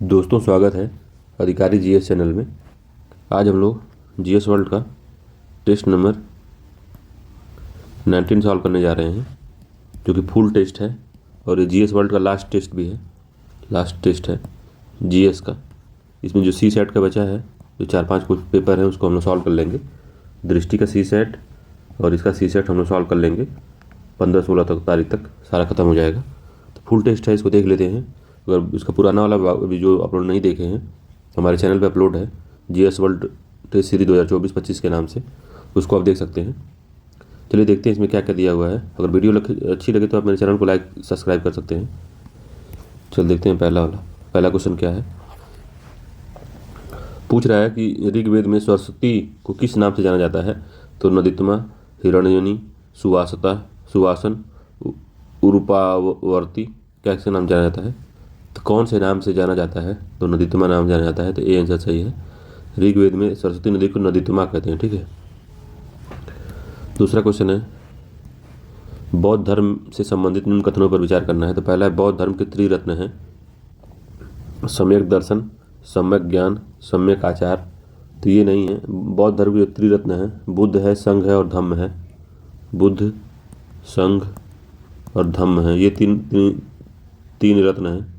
दोस्तों, स्वागत है अधिकारी जीएस चैनल में। आज हम लोग जीएस वर्ल्ड का टेस्ट नंबर 19 सॉल्व करने जा रहे हैं, जो कि फुल टेस्ट है और ये जीएस वर्ल्ड का लास्ट टेस्ट भी है। लास्ट टेस्ट है जीएस का। इसमें जो सी सेट का बचा है, जो 4-5 कुछ पेपर हैं, उसको हम लोग सॉल्व कर लेंगे। दृष्टि का सी सेट और इसका सी सेट हम लोग सॉल्व कर लेंगे। 15-16 तारीख तक सारा खत्म हो जाएगा। तो फुल टेस्ट है, इसको देख लेते हैं। अगर इसका पुराना वाला अभी जो अपलोड नहीं देखे हैं, हमारे चैनल पे अपलोड है जीएस वर्ल्ड टेस्ट सीरीज 2024-25 के नाम से, उसको आप देख सकते हैं। चलिए देखते हैं इसमें क्या क्या दिया हुआ है। अगर वीडियो अच्छी लगे तो आप मेरे चैनल को लाइक सब्सक्राइब कर सकते हैं। चल देखते हैं पहला क्वेश्चन क्या है। पूछ रहा है कि ऋग्वेद में सरस्वती को किस नाम से जाना जाता है। तो नदितमा, हिरण्यनी, सुवासन, उरूपावर्ती, कैसे नाम जाना जाता है। तो कौन से नाम से जाना जाता है। तो नदितमा नाम जाना जाता है। तो ए आंसर सही है। ऋग्वेद में सरस्वती नदी को नदितमा कहते हैं। ठीक है। दूसरा क्वेश्चन है, बौद्ध धर्म से संबंधित निम्न कथनों पर विचार करना है। तो पहला है, बौद्ध धर्म के त्रिरत्न हैं, सम्यक दर्शन, सम्यक ज्ञान, सम्यक आचार। तो ये नहीं है। बौद्ध धर्म के त्रिरत्न है, बुद्ध है, संघ है और धम्म है। बुद्ध, संघ और धम्म है, ये तीन रत्न हैं।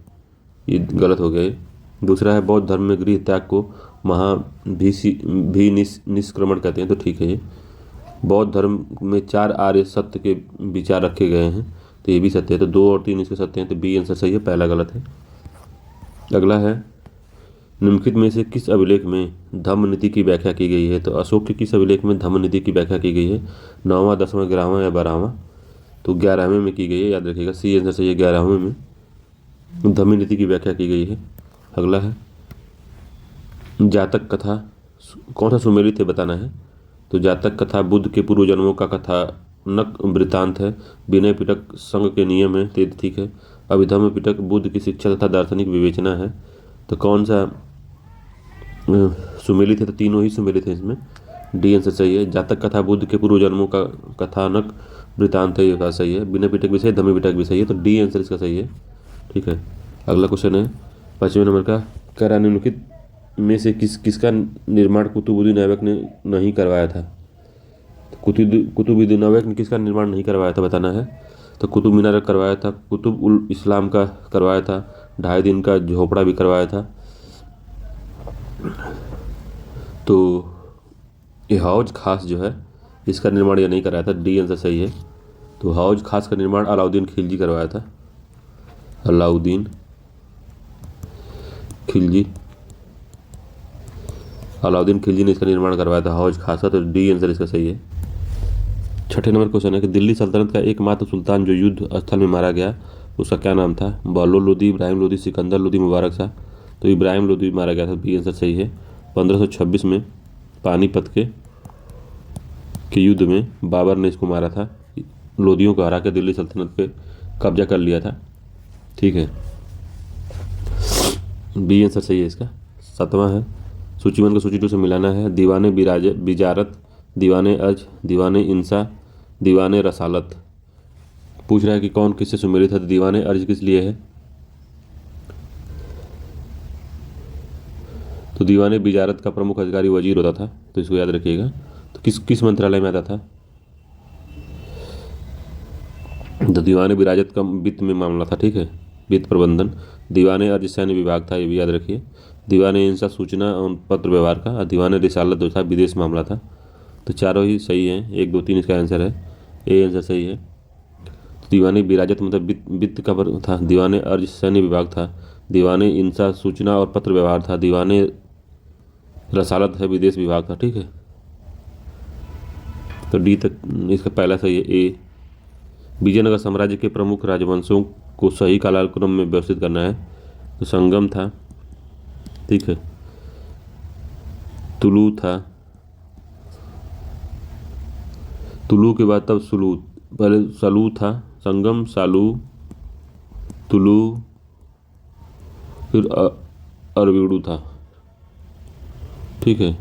ये गलत हो गया। दूसरा है, बौद्ध धर्म में गृह त्याग को निष्क्रमण कहते हैं। तो ठीक है। ये बौद्ध धर्म में 4 आर्य सत्य के विचार रखे गए हैं। तो ये भी सत्य है। तो 2 और 3 इसके सत्य हैं। तो बी आंसर सही है, पहला गलत है। अगला है, निम्नलिखित में से किस अभिलेख में धम्म नीति की व्याख्या की गई है। तो अशोक के किस अभिलेख में धम्म नीति की व्याख्या की गई है। 9वां, 10वां, 11वां या 12वां। तो 11वें में की गई है, याद रखिएगा। सी आंसर सही है, 11वें में धम्म नीति की व्याख्या की गई है। अगला है, जातक कथा कौन सा सुमेलित है बताना है। तो जातक कथा बुद्ध के पूर्व जन्मों का कथानक वृत्तांत है। विनय पिटक संघ के नियम है। तो ठीक है। अभिधम्म पिटक बुद्ध की शिक्षा तथा दार्शनिक विवेचना है। तो कौन सा सुमेलित है। तो तीनों ही सुमेलित है इसमें। डी आंसर सही है। जातक कथा बुद्ध के पूर्व जन्मों का कथानक वृत्तांत है, ये सही है। विनय पिटक भी सही, धम्म पिटक भी सही है। तो डी आंसर इसका सही है। ठीक है। अगला क्वेश्चन है 5वें नंबर का, कह निम्नलिखित में से किसका निर्माण कुतुबुद्दीन ऐबक ने नहीं करवाया था। कुतुबुद्दीन ऐबक ने किसका निर्माण नहीं करवाया था बताना है। तो कुतुब मीनार करवाया था, कुतुब उल इस्लाम का करवाया था, 2.5 दिन का झोपड़ा भी करवाया था। तो ये हौज खास जो है, इसका निर्माण ये नहीं कराया था। डी आंसर सही है। तो हौज खास का निर्माण अलाउद्दीन खिलजी करवाया था। अलाउद्दीन खिलजी ने इसका निर्माण करवाया था, हौज खासा। तो डी आंसर इसका सही है। 6ठे नंबर क्वेश्चन है कि दिल्ली सल्तनत का एकमात्र सुल्तान जो युद्ध स्थल में मारा गया, उसका क्या नाम था। बहलोल लोदी, इब्राहिम लोदी, सिकंदर लोदी, मुबारक शाह। तो इब्राहिम लोदी मारा गया था। बी आंसर सही है। 1526 में पानीपत के युद्ध में बाबर ने इसको मारा था। लोदियों को हरा के दिल्ली सल्तनत पे कब्जा कर लिया था। ठीक है। बी आंसर सही है इसका। 7वां है, सूची 1 को सूची 2 से मिलाना है। दीवाने बिजारत, दीवाने अर्ज, दीवाने इंसा, दीवाने रसालत। पूछ रहा है कि कौन किससे सुमेलित है। तो दीवाने अर्ज किस लिए है। तो दीवाने बिजारत का प्रमुख अधिकारी वजीर होता था। तो इसको याद रखिएगा। तो किस मंत्रालय में आता था। तो दीवाने बिराजत का वित्त में मामला था। ठीक है, वित्त प्रबंधन। दीवाने अर्ज सैन्य विभाग था, ये भी याद रखिए। दीवाने इंसा सूचना और पत्र व्यवहार का। दीवाने रिसालत जो था विदेश मामला था। तो चारों ही सही हैं। 1, 2, 3 इसका आंसर है। ए आंसर सही है। तो दीवाने बिराजत मतलब वित्त का था। दीवाने अर्ज सैन्य विभाग था। दीवाने इंसा सूचना और पत्र व्यवहार था। दीवाने रसालत है विदेश विभाग था। ठीक है। तो डी तक इसका पहला सही है, ए। विजयनगर साम्राज्य के प्रमुख राजवंशों को सही कालक्रम में व्यवस्थित करना है। तो संगम था। ठीक है। तुलु था। तुलु के बाद तब सुलू, पहले सलू था। संगम, सालू, तुलु, फिर अरविड़ू था। ठीक है।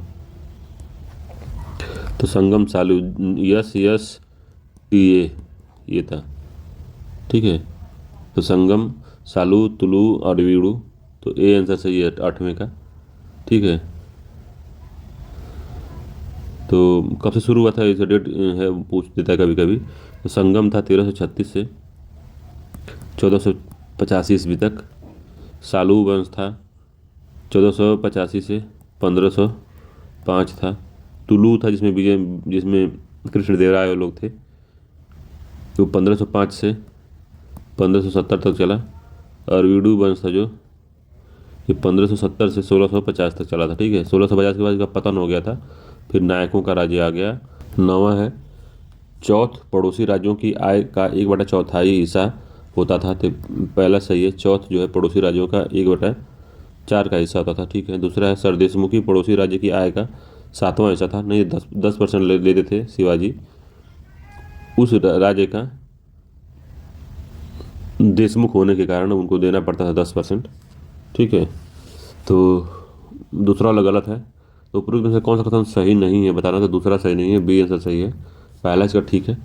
तो संगम, सालू, यस ये था। ठीक है। तो संगम, सालू, तुलु, अरविड़ू तो ए आंसर सही है 8वें का। ठीक है, तो कब से शुरू हुआ था इस डेट है पूछ देता है कभी कभी। तो संगम था 1336 से 1485 ईस्वी तक। सालू वंश था 1485 से 1505 था। तुलु था जिसमें कृष्णदेवराय वो लोग थे, तो 1505 से 1570 तक चला। और वीडू वंश था जो ये 1570 से 1650 तक चला था। ठीक है, 1650 के बाद इसका पतन हो गया था, फिर नायकों का राज्य आ गया। 9वां है चौथ पड़ोसी राज्यों की आय का 1/4 हिस्सा होता था। तो पहला सही है, चौथ जो है पड़ोसी राज्यों का 1/4 का हिस्सा होता था। ठीक है, दूसरा है सरदेशमुखी पड़ोसी राज्य की आय का 7वां हिस्सा था। नहीं, 10% लेते थे शिवाजी उस राज्य का, देशमुख होने के कारण उनको देना पड़ता था 10%। ठीक है, तो दूसरा वाला गलत है। तो उपरोक्त में से कौन सा कथन सही नहीं है बताना, तो दूसरा सही नहीं है, बी आंसर सही है। पहला इसका ठीक है,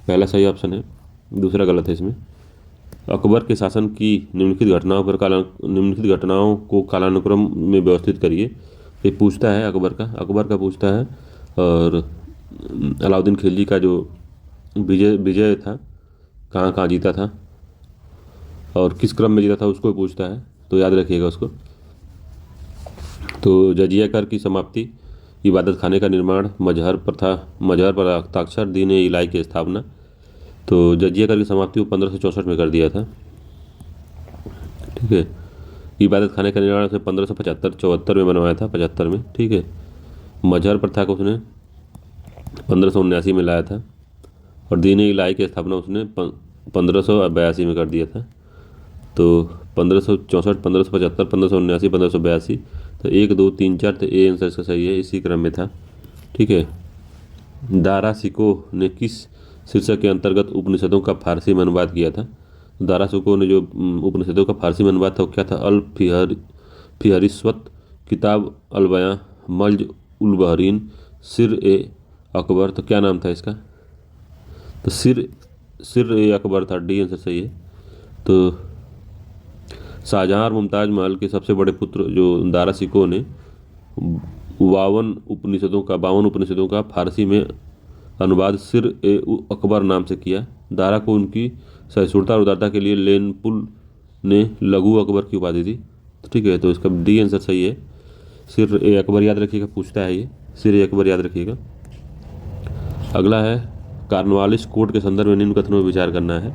पहला सही ऑप्शन है, दूसरा गलत है इसमें। अकबर के शासन की निम्नलिखित घटनाओं को कालानुक्रम में व्यवस्थित करिए। ये पूछता है अकबर का पूछता है, और अलाउद्दीन खिलजी का जो विजय था, कहाँ कहाँ जीता था और किस क्रम में जीता था उसको पूछता है, तो याद रखिएगा उसको। तो जजिया कर की समाप्ति, इबादत खाने का निर्माण, मजहर पर हस्ताक्षर, दीन इलाही की स्थापना। तो जजिया कर की समाप्ति वो 1564 में कर दिया था। ठीक है, इबादत खाने का निर्माण उसने 1575-74 में बनवाया था, 75 में। ठीक है, मजहर प्रथा को उसने 1579 में लाया था, और दीन इलाही की स्थापना उसने 1582 में कर दिया था। तो 1564, 1575, 1579, 1582, तो 1, 2, 3, 4, तो ए आंसर इसका सही है, इसी क्रम में था। ठीक है, दारा सिको ने किस शीर्षक के अंतर्गत उपनिषदों का फारसी में अनुवाद किया था। दारा सिको ने जो उपनिषदों का फारसी में अनुवाद था वो क्या था, अल फिहरिस्वत, किताब अल बयां, मल्ज उल बहरीन, सिर ए अकबर। तो क्या नाम था इसका, तो सिर ए अकबर था, डी आंसर सही है। तो शाहजहां और मुमताज़ महल के सबसे बड़े पुत्र जो दारा सिको ने 52 उपनिषदों का फारसी में अनुवाद सिर ए अकबर नाम से किया। दारा को उनकी सहिष्णुता और उदारता के लिए लेनपुल ने लघु अकबर की उपाधि दी। ठीक है, तो इसका डी आंसर सही है, सिर ए अकबर याद रखिएगा, पूछता है ये, सिर ए अकबर याद रखिएगा। अगला है कार्नवालिस कोड के संदर्भ में निम्न कथनों पर विचार करना है।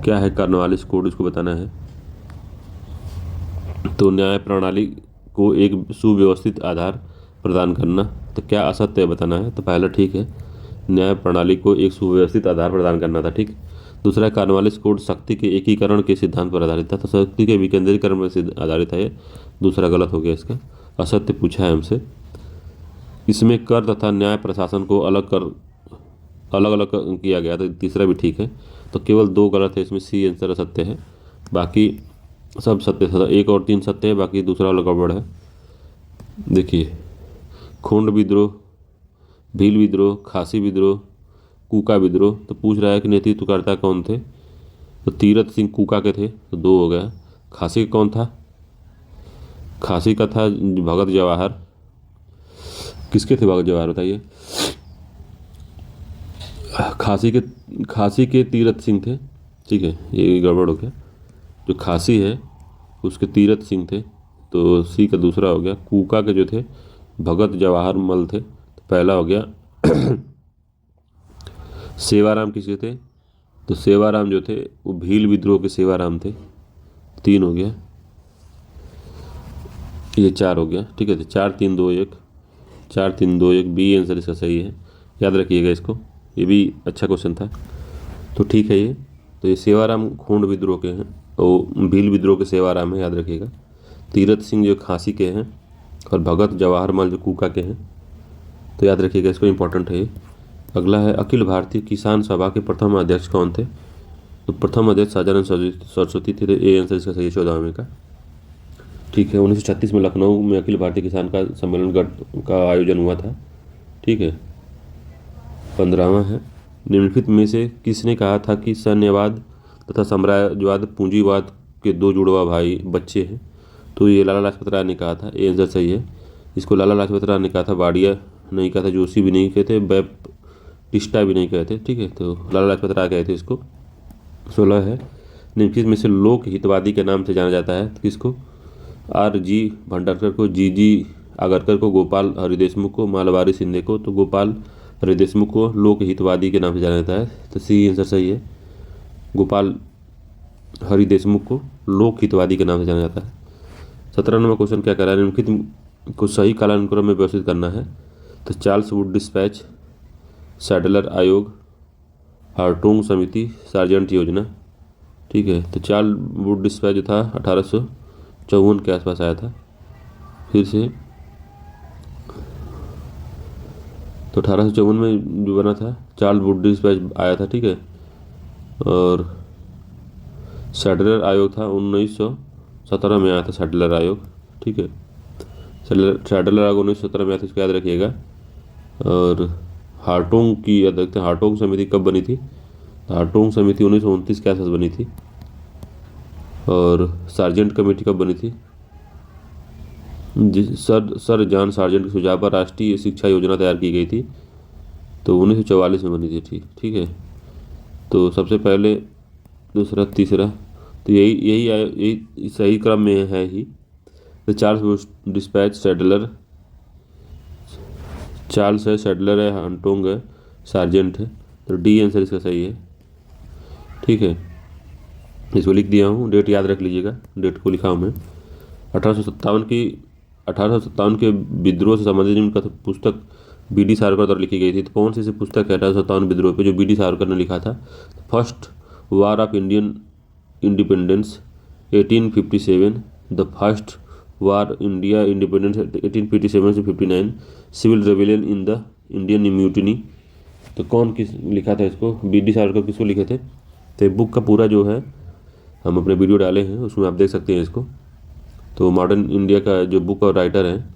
क्या है कार्नवालिस कोड, इसको बताना है। तो न्याय प्रणाली को एक सुव्यवस्थित आधार प्रदान करना, तो क्या असत्य है बताना है। तो पहला ठीक है, न्याय प्रणाली को एक सुव्यवस्थित आधार प्रदान करना था। ठीक, दूसरा कार्नवालिस कोड शक्ति के एकीकरण के सिद्धांत पर आधारित था, तो शक्ति के विकेंद्रीकरण पर आधारित है, दूसरा गलत हो गया, इसका असत्य पूछा है हमसे। इसमें कर तथा न्याय प्रशासन को अलग अलग किया गया, तो तीसरा भी ठीक है। तो केवल 2 गलत है इसमें, सी आंसर सत्य है, बाकी सब सत्य था। 1 और 3 सत्य है, बाकी दूसरा वाला गड़बड़ है। देखिए, खोंड विद्रोह, भील विद्रोह, खासी विद्रोह, कूका विद्रोह, तो पूछ रहा है कि नेतृत्वकर्ता कौन थे। तो तीरथ सिंह कूका के थे, तो 2 हो गया। खासी का कौन था, खासी का था भगत जवाहर। किसके थे भगत जवाहर बताइए, खासी के तीरथ सिंह थे। ठीक है, ये गड़बड़ हो गया, जो खासी है उसके तीरथ सिंह थे, तो सी का दूसरा हो गया। कूका के जो थे भगत जवाहर मल थे, तो पहला हो गया। सेवाराम किसके थे, तो सेवाराम जो थे वो भील विद्रोह के सेवाराम थे, 3 हो गया, ये 4 हो गया। ठीक है, तो 4, 3, 2, 1, 4, 3, 2, 1, बी आंसर इसका सही है, याद रखिएगा इसको, ये भी अच्छा क्वेश्चन था। तो ठीक है ये, तो ये सेवाराम खोंड विद्रोह के हैं, तो भील विद्रोह के सेवाराम है, याद रखिएगा। तीरथ सिंह जो खासी के हैं, और भगत जवाहर मल जो कूका के हैं, तो याद रखिएगा इसको, इंपॉर्टेंट है ये। अगला है अखिल भारतीय किसान सभा के प्रथम अध्यक्ष कौन थे। तो प्रथम अध्यक्ष सदानंद सरस्वती थे, तो ए आंसर इसका सही है, 14वें का। ठीक है, 1936 में लखनऊ में अखिल भारतीय किसान का सम्मेलन का आयोजन हुआ था। ठीक है, 15वां है निम्नलिखित में से किसने कहा था कि सैन्यवाद तथा साम्राज्यवाद पूंजीवाद के 2 जुड़वा बच्चे हैं। तो ये लाला लाजपत राय ने कहा था, ये आंसर सही है। इसको लाला लाजपत राय ने कहा था, वाडिया नहीं कहा था, जोशी भी नहीं कहते, बैप्टिस्टा भी नहीं कहते, ठीक है। तो लाला लाजपत राय कहते इसको। 16 है, निम्नलिखित में से लोक हितवादी के नाम से जाना जाता है किसको? R.G. भंडारकर को, G.G. आगरकर को, गोपाल हरि देशमुख को, मालवारी शिंदे को। तो गोपाल हरि देशमुख को लोक हितवादी के नाम से जाना जाता है, तो सी आंसर सही है। गोपाल हरि देशमुख को लोक हितवादी के नाम से जाना जाता है। 17 नंबर क्वेश्चन क्या कह रहा है? निम्नलिखित को सही कालानुक्रम में व्यवस्थित करना है। तो चार्ल्स वुड डिस्पैच, सैडलर आयोग, हार्टोंग समिति, सार्जेंट योजना, ठीक है। तो चार्ल्स वुड डिस्पैच जो था 1854 के आसपास आया था। फिर से तो 1854 में जो बना था चार्ल्स वुड डिस्पैच आया था, ठीक है। और सैडलर आयोग था 1917 में आया था, सैडलर आयोग, ठीक है। सैडलर आयोग 1917 में आया था, इसको याद रखिएगा। और हार्टोंग की अध्यक्षता, हार्टोंग समिति कब बनी थी? हार्टोंग समिति 1929 के आसपास बनी थी। और सार्जेंट कमेटी कब बनी थी? सर जॉन सार्जेंट के सुझाव पर राष्ट्रीय शिक्षा योजना तैयार की गई थी, तो 1944 में बनी थी, ठीक है। तो सबसे पहले, दूसरा, तीसरा, तो यही सही क्रम में है ही। तो चार्ल्स डिस्पैच, सैडलर, चार्ल्स है, सैडलर है, हार्टोंग है, सार्जेंट है, तो डी आंसर इसका सही है, ठीक है। इसको लिख दिया हूँ, डेट याद रख लीजिएगा, डेट को लिखा हूँ मैं। 1857 के विद्रोह से संबंधित उनका पुस्तक B.D. सावरकर द्वारा लिखी गई थी। तो कौन सी ऐसी पुस्तक है 1857 विद्रोह पे जो B.D. सावरकर ने लिखा था? First war of Indian independence 1857, the first war India independence 1857 से 59, civil rebellion in the Indian mutiny. तो कौन किस लिखा था इसको? B.D. सावरकर किसको लिखे थे? तो बुक का पूरा जो है हम अपने वीडियो डाले हैं, उसमें आप देख सकते हैं इसको। तो मॉडर्न इंडिया का जो बुक और राइटर हैं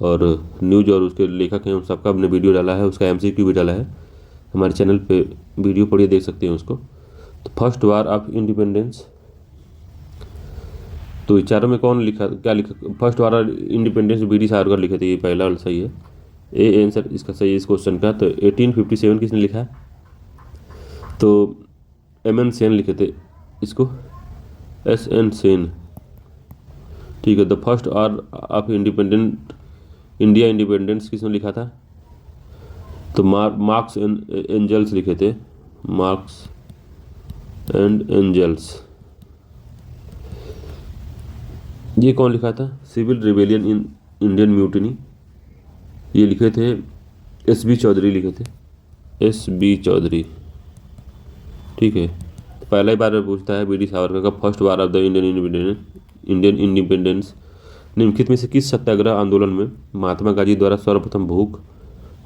और न्यूज़ और उसके लेखक हैं, उन सबका हमने वीडियो डाला है, उसका MCQ भी डाला है हमारे चैनल पे, वीडियो पढ़िए, देख सकते हैं उसको। तो फर्स्ट वार ऑफ इंडिपेंडेंस, तो चारों में कौन लिखा, क्या लिखा? First war of independence B.D. Savarkar लिखे थे, ये पहला वाला सही है, ए आंसर इसका सही है इस क्वेश्चन का। तो 1857 किसने लिखा? तो M.N. सेन लिखे थे इसको, S.N. सेन, ठीक है। The first war of India independence किसने लिखा था? तो मार्क्स एंड एंजल्स लिखे थे, मार्क्स एंड एंजल्स। ये कौन लिखा था? Civil rebellion in Indian mutiny, ये लिखे थे S.B. चौधरी लिखे थे, S.B. चौधरी, ठीक है। तो पहला ही बार में पूछता है B.D. सावरकर का first war of the Indian independence निम्नलिखित में से किस सत्याग्रह आंदोलन में महात्मा गांधी द्वारा सर्वप्रथम भूख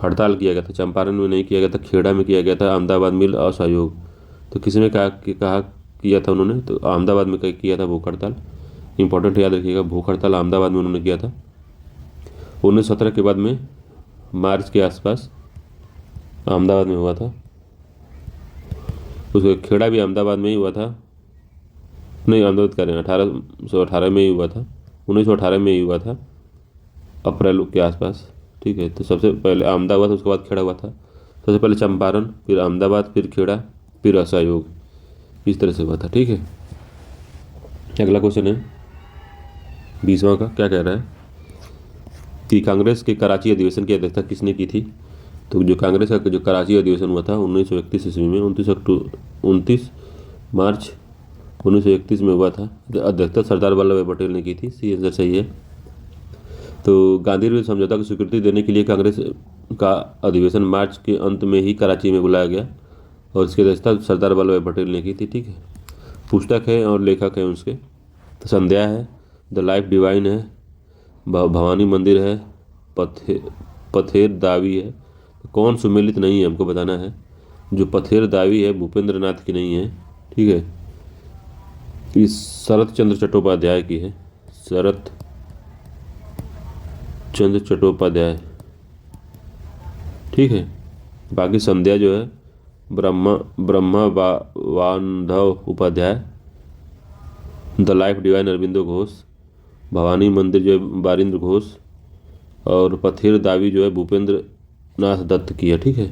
हड़ताल किया गया था? चंपारण में नहीं किया गया था, खेड़ा में किया गया था, अहमदाबाद मिल असहयोग। तो किसने कहा किया था उन्होंने? तो अहमदाबाद में किया था भूख हड़ताल, इंपॉर्टेंट याद रखिएगा, भूख हड़ताल अहमदाबाद में उन्होंने किया था 1917 के बाद में, मार्च के आसपास अहमदाबाद में हुआ था। उसका खेड़ा भी अहमदाबाद में ही हुआ था, नहीं अहमदाबाद करें 1818 में ही हुआ था, 1918 में ही हुआ था, अप्रैल के आसपास, ठीक है। तो सबसे पहले अहमदाबाद, उसके बाद खेड़ा हुआ था। सबसे पहले चंपारण, फिर अहमदाबाद, फिर खेड़ा, फिर असहयोग, इस तरह से हुआ था, ठीक है। अगला क्वेश्चन है 20वां का, क्या कह रहा है कि कांग्रेस के कराची अधिवेशन की अध्यक्षता किसने की थी? तो जो कांग्रेस का जो कराची अधिवेशन हुआ था 1931 ईस्वी में, 29 मार्च 1931 में हुआ था, अध्यक्षता सरदार वल्लभ भाई पटेल ने की थी, सी आंसर सही है। तो गांधी विरोधी समझौता को स्वीकृति देने के लिए कांग्रेस का अधिवेशन मार्च के अंत में ही कराची में बुलाया गया और इसकी अध्यक्षता सरदार वल्लभ भाई पटेल ने की थी, ठीक है। पुस्तक है और लेखक है उसके, तो संध्या है, द लाइफ डिवाइन है, भवानी मंदिर है, पथेर दावी है। कौन सुमेलित नहीं है हमको बताना है। जो पथेर दावी है भूपेंद्र नाथ की नहीं है, ठीक है, इस शरत चंद्र चट्टोपाध्याय की है, शरत चंद्र चट्टोपाध्याय, ठीक है। बाकी संध्या जो है Brahma Bandhav Upadhyay, the life divine Aurobindo Ghosh, Bhawani Mandir जो है बारिंद्र घोष, और पथेर दावी जो है भूपेंद्र नाथ दत्त की है। ठीक है,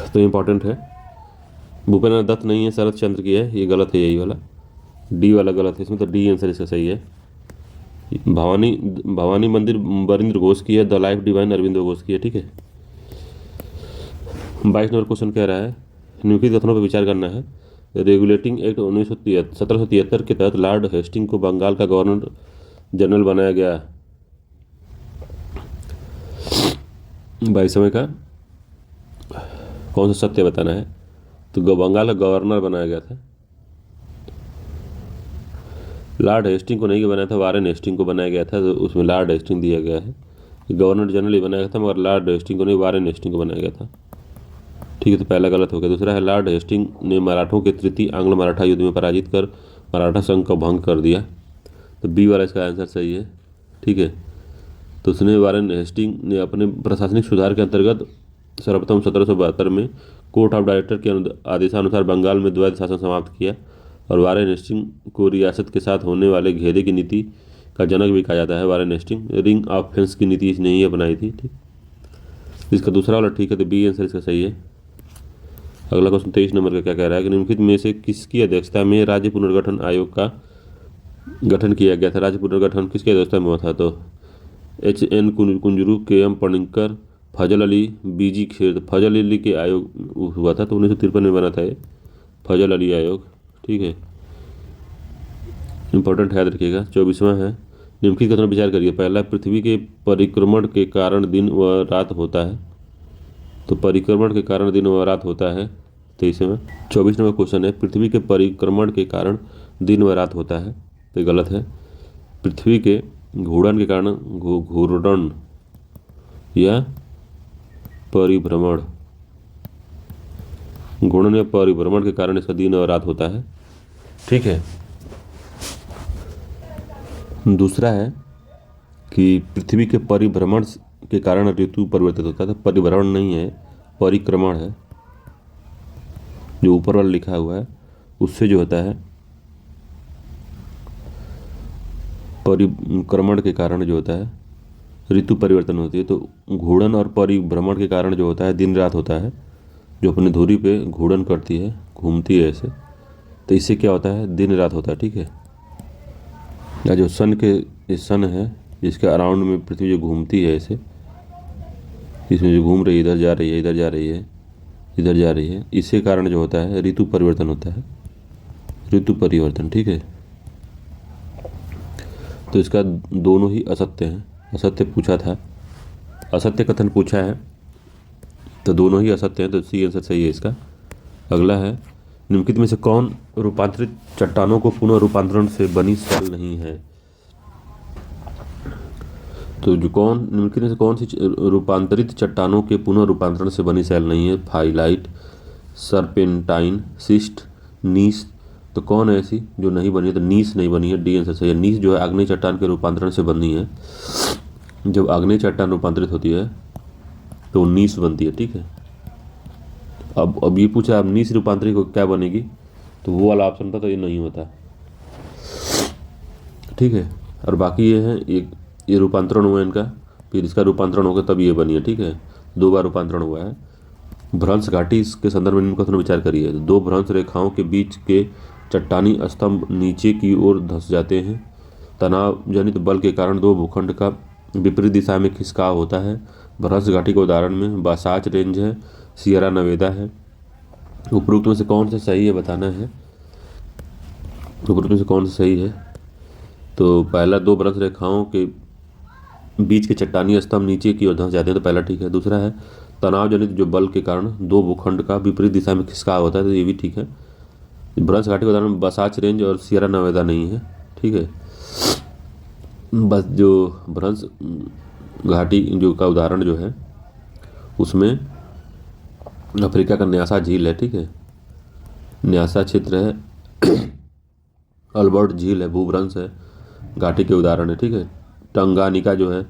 तो इम्पोर्टेंट है। भूपेंद्र नाथ दत्त नहीं है, शरद चंद्र की है, ये गलत है, यही वाला डी वाला गलत है इसमें, तो डी आंसर इसका सही है। भवानी मंदिर बारिंद्र घोष की है, the life divine Aurobindo Ghosh की है। ठीक है, 22 नंबर क्वेश्चन कह रहा है निम्नलिखित कथनों पर विचार करना है। रेगुलेटिंग एक्ट 1773 के तहत लॉर्ड हेस्टिंग को बंगाल का गवर्नर जनरल बनाया गया। 22वें का कौन सा सत्य बताना है? तो बंगाल का गवर्नर बनाया गया था। लॉर्ड हेस्टिंग को नहीं बनाया था, वारेन हेस्टिंग को बनाया गया था, तो उसमें लॉर्ड हेस्टिंग दिया गया है। गवर्नर जनरल ही बनाया गया था, मगर लॉर्ड हेस्टिंग को नहीं, वारेन हेस्टिंग को बनाया गया था। ठीक है, तो पहला गलत हो गया। दूसरा है लॉर्ड हेस्टिंग ने मराठों के तृतीय आंग्ल मराठा युद्ध में पराजित कर मराठा संघ का भंग कर दिया, तो बी वाला इसका आंसर सही है। ठीक है, तो उसने वारेन हेस्टिंग ने अपने प्रशासनिक सुधार के अंतर्गत सर्वप्रथम 1772 में कोर्ट ऑफ डायरेक्टर के आदेशानुसार बंगाल में द्वैध शासन समाप्त किया, और वारेन हेस्टिंग को रियासत के साथ होने वाले घेरे की नीति का जनक भी कहा जाता है। Warren Hasting ring of fence की नीति इसने ही अपनाई थी। ठीक, इसका दूसरा वाला ठीक है, तो बी आंसर इसका सही है। अगला क्वेश्चन 23 नंबर का क्या कह रहा है कि निम्नलिखित में से किसकी अध्यक्षता में राज्य पुनर्गठन आयोग का गठन किया गया था? राज्य पुनर्गठन किसकी अध्यक्षता में हुआ था? तो HN कुंजरू, KM पणिक्कर, फजल अली, BG खेर। फजल अली के आयोग हुआ था, तो 1953 में बना था ये फजल अली आयोग। ठीक है, इंपॉर्टेंट है, याद रखिएगा। 24वां है निम्नलिखित कथन पर विचार करिए। पहला, पृथ्वी के परिक्रमण के कारण दिन व रात होता है, तो परिक्रमण के कारण दिन व रात होता है। 23वां 24 नंबर क्वेश्चन है पृथ्वी के परिक्रमण के कारण दिन व रात होता है, तो गलत है। पृथ्वी के घूर्णन के कारण घूर्णन या परिभ्रमण, घूर्णन या परिभ्रमण के कारण इसका दिन और रात होता है। ठीक है, दूसरा है कि पृथ्वी के परिभ्रमण के कारण ऋतु परिवर्तित होता है, तो परिभ्रमण नहीं है, परिक्रमण है, जो ऊपर वाला लिखा हुआ है उससे जो होता है परिक्रमण के कारण जो होता है ऋतु परिवर्तन होती है। तो घूर्णन और परिभ्रमण के कारण जो होता है दिन रात होता है, जो अपनी धुरी पे घूर्णन करती है, घूमती है ऐसे, तो इससे क्या होता है दिन रात होता है। ठीक है, या जो सन है जिसके अराउंड में पृथ्वी जो घूमती है ऐसे, इसमें जो घूम रही है, इधर जा रही है, इधर जा रही है, इधर जा रही है, इसके कारण जो होता है ऋतु परिवर्तन होता है, ऋतु परिवर्तन। ठीक है, तो इसका दोनों ही असत्य हैं। असत्य पूछा था, असत्य कथन पूछा है, तो दोनों ही असत्य हैं, तो सी आंसर सही है इसका। अगला है निम्नलिखित में से कौन रूपांतरित चट्टानों को पुनः रूपांतरण से बनी सेल नहीं है? तो जो निम्नलिखित में से कौन सी रूपांतरित चट्टानों के पुनः रूपांतरण से बनी सेल नहीं है? फाइलाइट, सरपेंटाइन, सिस्ट, नीस। तो कौन है ऐसी जो नहीं बनी है? तो नीस नहीं बनी है, डी आंसर सही है। नीस जो है आग्नेय चट्टान के रूपांतरण से बनी है। जब आग्नेय चट्टान रूपांतरित होती है तो नीस बनती है। ठीक है, अब ये पूछा अब नीस रूपांतरित को क्या बनेगी, तो वो वाला ऑप्शन था, तो ये नहीं होता। ठीक है, और बाकी ये है ये रूपांतरण हुआ है इनका, फिर इसका रूपांतरण होगा तब ये बनी है। ठीक है, 2 बार रूपांतरण हुआ है। भ्रंश घाटी के संदर्भ में इनका थोड़ा विचार करिए। 2 भ्रंश रेखाओं के बीच के चट्टानी स्तंभ नीचे की ओर धंस जाते हैं। तनाव जनित बल के कारण 2 भूखंड का विपरीत दिशा में खिसकाव होता है। भ्रंश घाटी के उदाहरण में बासाच रेंज है, सियरा नवेदा है। उपरोक्त में से कौन सा सही है बताना है। उपरोक्त में से कौन सा सही है? तो पहला 2 भ्रंश रेखाओं के बीच के चट्टानी स्तंभ नीचे की ओर धंस जाते हैं, तो पहला ठीक है। दूसरा है तनाव जनित जो बल के कारण 2 भूखंड का विपरीत दिशा में खिसकाव होता है, तो ये भी ठीक है। भ्रंश घाटी का उदाहरण बसाच रेंज और सियरा नवेदा नहीं है। ठीक है, बस जो भ्रंश घाटी जो का उदाहरण जो है उसमें अफ्रीका का न्यासा झील है। ठीक है, न्यासा क्षेत्र है, अल्बर्ट झील है, भूभ्रंश है, घाटी के उदाहरण है। ठीक है, टंगानिका जो है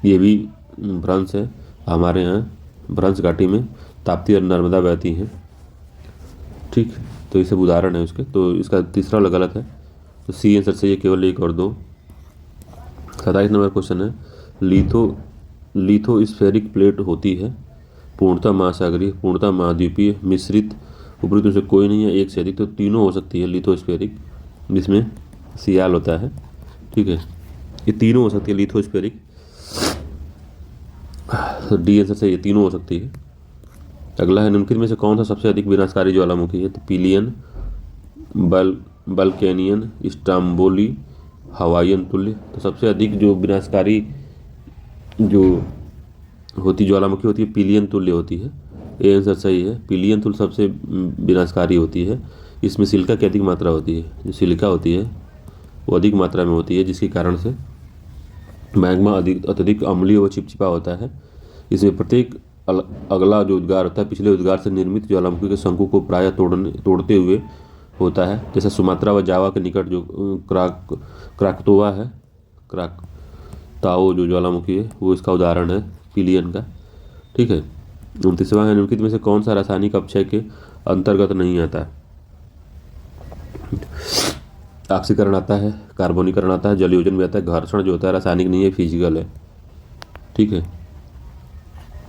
ये भी भ्रंश है। हमारे यहाँ भ्रंश घाटी में ताप्ती और नर्मदा बहती हैं। ठीक। तो ये सब उदाहरण है उसके, तो इसका तीसरा वाला गलत है। तो सी आंसर सही है, केवल 1 और 2। 27 नंबर क्वेश्चन है, लिथोस्फेरिक प्लेट होती है पूर्णतः महासागरीय, पूर्णतः महाद्वीपीय, मिश्रित, उपरोक्त में से कोई नहीं है, एक से अधिक। तो तीनों हो सकती है लिथोस्फेरिक, जिसमें सियाल होता है, ठीक है। ये तीनों हो सकती है लिथोस्फेरिक, तो डी आंसर से ये तीनों हो सकती है। अगला है, निम्नलिखित में से कौन सा सबसे अधिक विनाशकारी ज्वालामुखी है? तो पिलियन, बल्केनियन, इस्टाम्बोली, हवाईयन तुल्य। तो सबसे अधिक जो विनाशकारी जो होती ज्वालामुखी होती है पिलियन तुल्य होती है। ए आंसर सही है, पिलियन तुल्य सबसे विनाशकारी होती है। इसमें सिलिका की अधिक मात्रा होती है, जो सिलिका होती है वो अधिक मात्रा में होती है, जिसके कारण से मैग्मा अत्यधिक अम्लीय व चिपचिपा होता है। इसमें प्रत्येक अगला जो उद्गार होता है पिछले उद्गार से निर्मित ज्वालामुखी के शंकु को प्रायः तोड़ते हुए होता है, जैसे सुमात्रा व जावा के निकट जो क्राकतोवा है, क्राकताओ जो ज्वालामुखी है वो इसका उदाहरण है पिलियन का, ठीक है। 29वां है, निम्नलिखित में से कौन सा रासायनिक अपक्षय के अंतर्गत नहीं आता? ऑक्सीकरण आता है, कार्बोनीकरण आता है, जलयोजन भी आता है, घर्षण जो होता है रासायनिक नहीं है, फिजिकल है, ठीक है।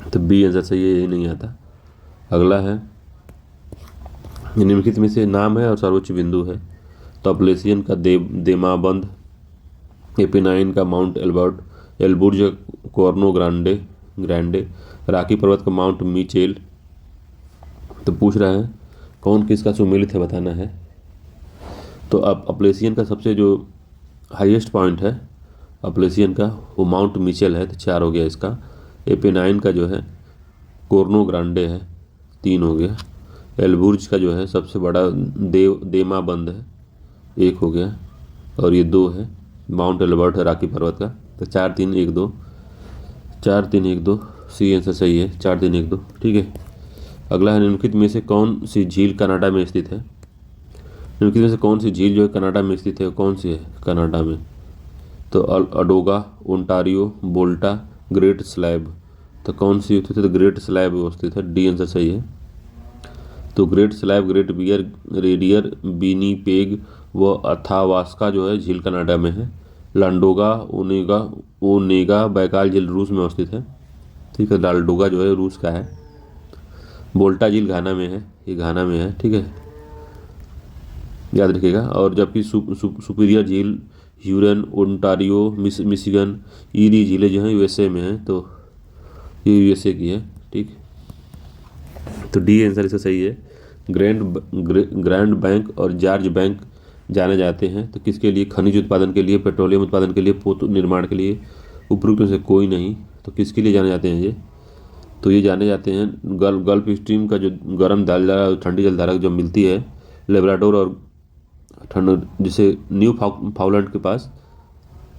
तो बी आंसर सही है, यही नहीं आता। अगला है, निम्नलिखित में से नाम है और सर्वोच्च बिंदु है। तो अपलेसियन का देमाबंद, एपेनाइन का माउंट एल्बुर्ज, कॉर्नो ग्रांडे, राकी पर्वत का माउंट मिचेल। तो पूछ रहा है कौन किसका सुमेलित है, बताना है। तो अब अपलेसियन का सबसे जो हाईएस्ट पॉइंट है अपलेसियन का वो माउंट मिचेल है, तो 4 हो गया इसका। एपेनाइन का जो है कॉर्नो ग्रांडे है, 3 हो गया। एल्बुर्ज का जो है सबसे बड़ा देमाबंद है, 1 हो गया, और ये 2 है। माउंट एल्बर्ट है राकी पर्वत का, तो 4 3 1 2, 4 3 1 2, सी आंसर सही है, 4 3 1 2, ठीक है। अगला है, निम्नलिखित में से कौन सी झील कनाडा में स्थित है? निम्नलिखित में से कौन सी झील जो है कनाडा में स्थित है, कौन सी है कनाडा में? तो अडोगा, ओंटारियो, बोल्टा, ग्रेट स्लैब। तो कौन सी स्थित है? तो ग्रेट स्लैब स्थित है, डी आंसर सही है। तो Great Slave, Great Bear, Reindeer, Winnipeg व अथावास्का जो है झील कनाडा में है। लांडोगा, ओनेगा बैकाल झील रूस में अवस्थित है, ठीक है। लाल्डोगा जो है रूस का है। बोल्टा झील घाना में है, ये घाना में है, ठीक है, याद रखिएगा। और जबकि सुपीरियर झील, ह्यूरन, ओंटारियो, मिशिगन, ईरी झीलें जो हैं यूएसए में है, तो ये यूएसए की है, ठीक। तो डी आंसर इसका सही है। ग्रैंड बैंक और जॉर्ज बैंक जाने जाते हैं तो किसके लिए? खनिज उत्पादन के लिए, पेट्रोलियम उत्पादन के लिए, पोत निर्माण के लिए, उपरोक्त में से कोई नहीं। तो किसके लिए जाने जाते हैं ये? तो ये जाने जाते हैं गल्फ स्ट्रीम का जो गर्म जलधारा, ठंडी जलधारा जब मिलती है लेब्राडोर और जैसे न्यू फाउलैंड के पास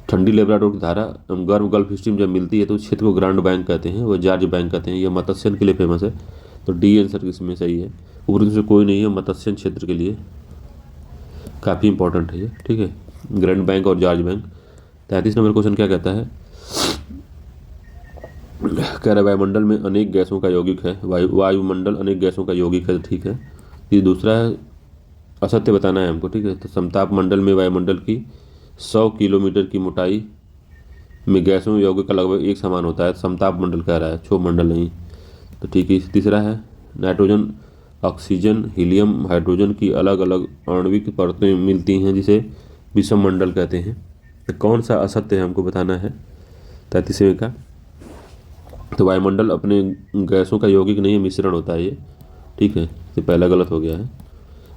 ठंडी लेब्राडोर की धारा गर्म गल्फ स्ट्रीम जब मिलती है तो उस क्षेत्र को ग्रैंड बैंक कहते हैं, वो जॉर्ज बैंक कहते हैं। यह मत्स्यन के लिए फेमस है, तो डी आंसर इसमें सही है। उपरोक्त से कोई नहीं है, मत्स्यन क्षेत्र के लिए काफ़ी इंपॉर्टेंट है ये, ठीक है, ग्रैंड बैंक और जॉर्ज बैंक। 33 नंबर क्वेश्चन क्या कहता है? कह रहा वायुमंडल में अनेक गैसों का यौगिक है, वायुमंडल अनेक गैसों का यौगिक है, ठीक है। ये दूसरा है, असत्य बताना है हमको, ठीक है। तो समताप मंडल में वायुमंडल की 100 किलोमीटर की मोटाई में गैसों यौगिक का लगभग एक समान होता है, समताप मंडल कह रहा है, क्षोभ मंडल नहीं, तो ठीक है। तीसरा है, नाइट्रोजन, ऑक्सीजन, हीलियम, हाइड्रोजन की अलग अलग आणविक परतें मिलती हैं जिसे विषम मंडल कहते हैं। तो कौन सा असत्य है हमको बताना है 33वें का? तो वायुमंडल अपने गैसों का यौगिक नहीं है, मिश्रण होता है ये, ठीक है। तो पहला गलत हो गया है,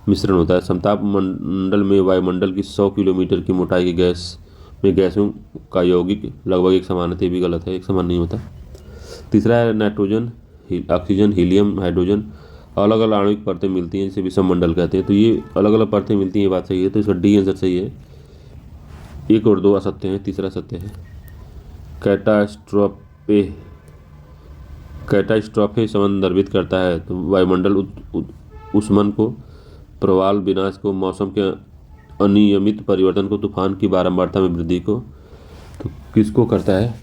मिश्रण होता है। समताप मंडल में वायुमंडल की 100 किलोमीटर की मोटाई की गैस में गैसों का यौगिक लगभग एक समान है, भी गलत है, एक समान नहीं होता। तीसरा है, नाइट्रोजन, ऑक्सीजन, हीलियम, हाइड्रोजन अलग अलग आणविक परतें मिलती हैं जिसे विषम मंडल कहते हैं। तो ये अलग अलग परतें मिलती हैं, ये बात सही है, तो इसका डी आंसर सही है। 1 और 2 असत्य हैं, तीसरा सत्य है। कैटास्ट्रोफे संदर्भित करता है, तो वायुमंडल उष्मन को, प्रवाल विनाश को, मौसम के अनियमित परिवर्तन को, तूफान की बारंबारता में वृद्धि को। तो किसको करता है?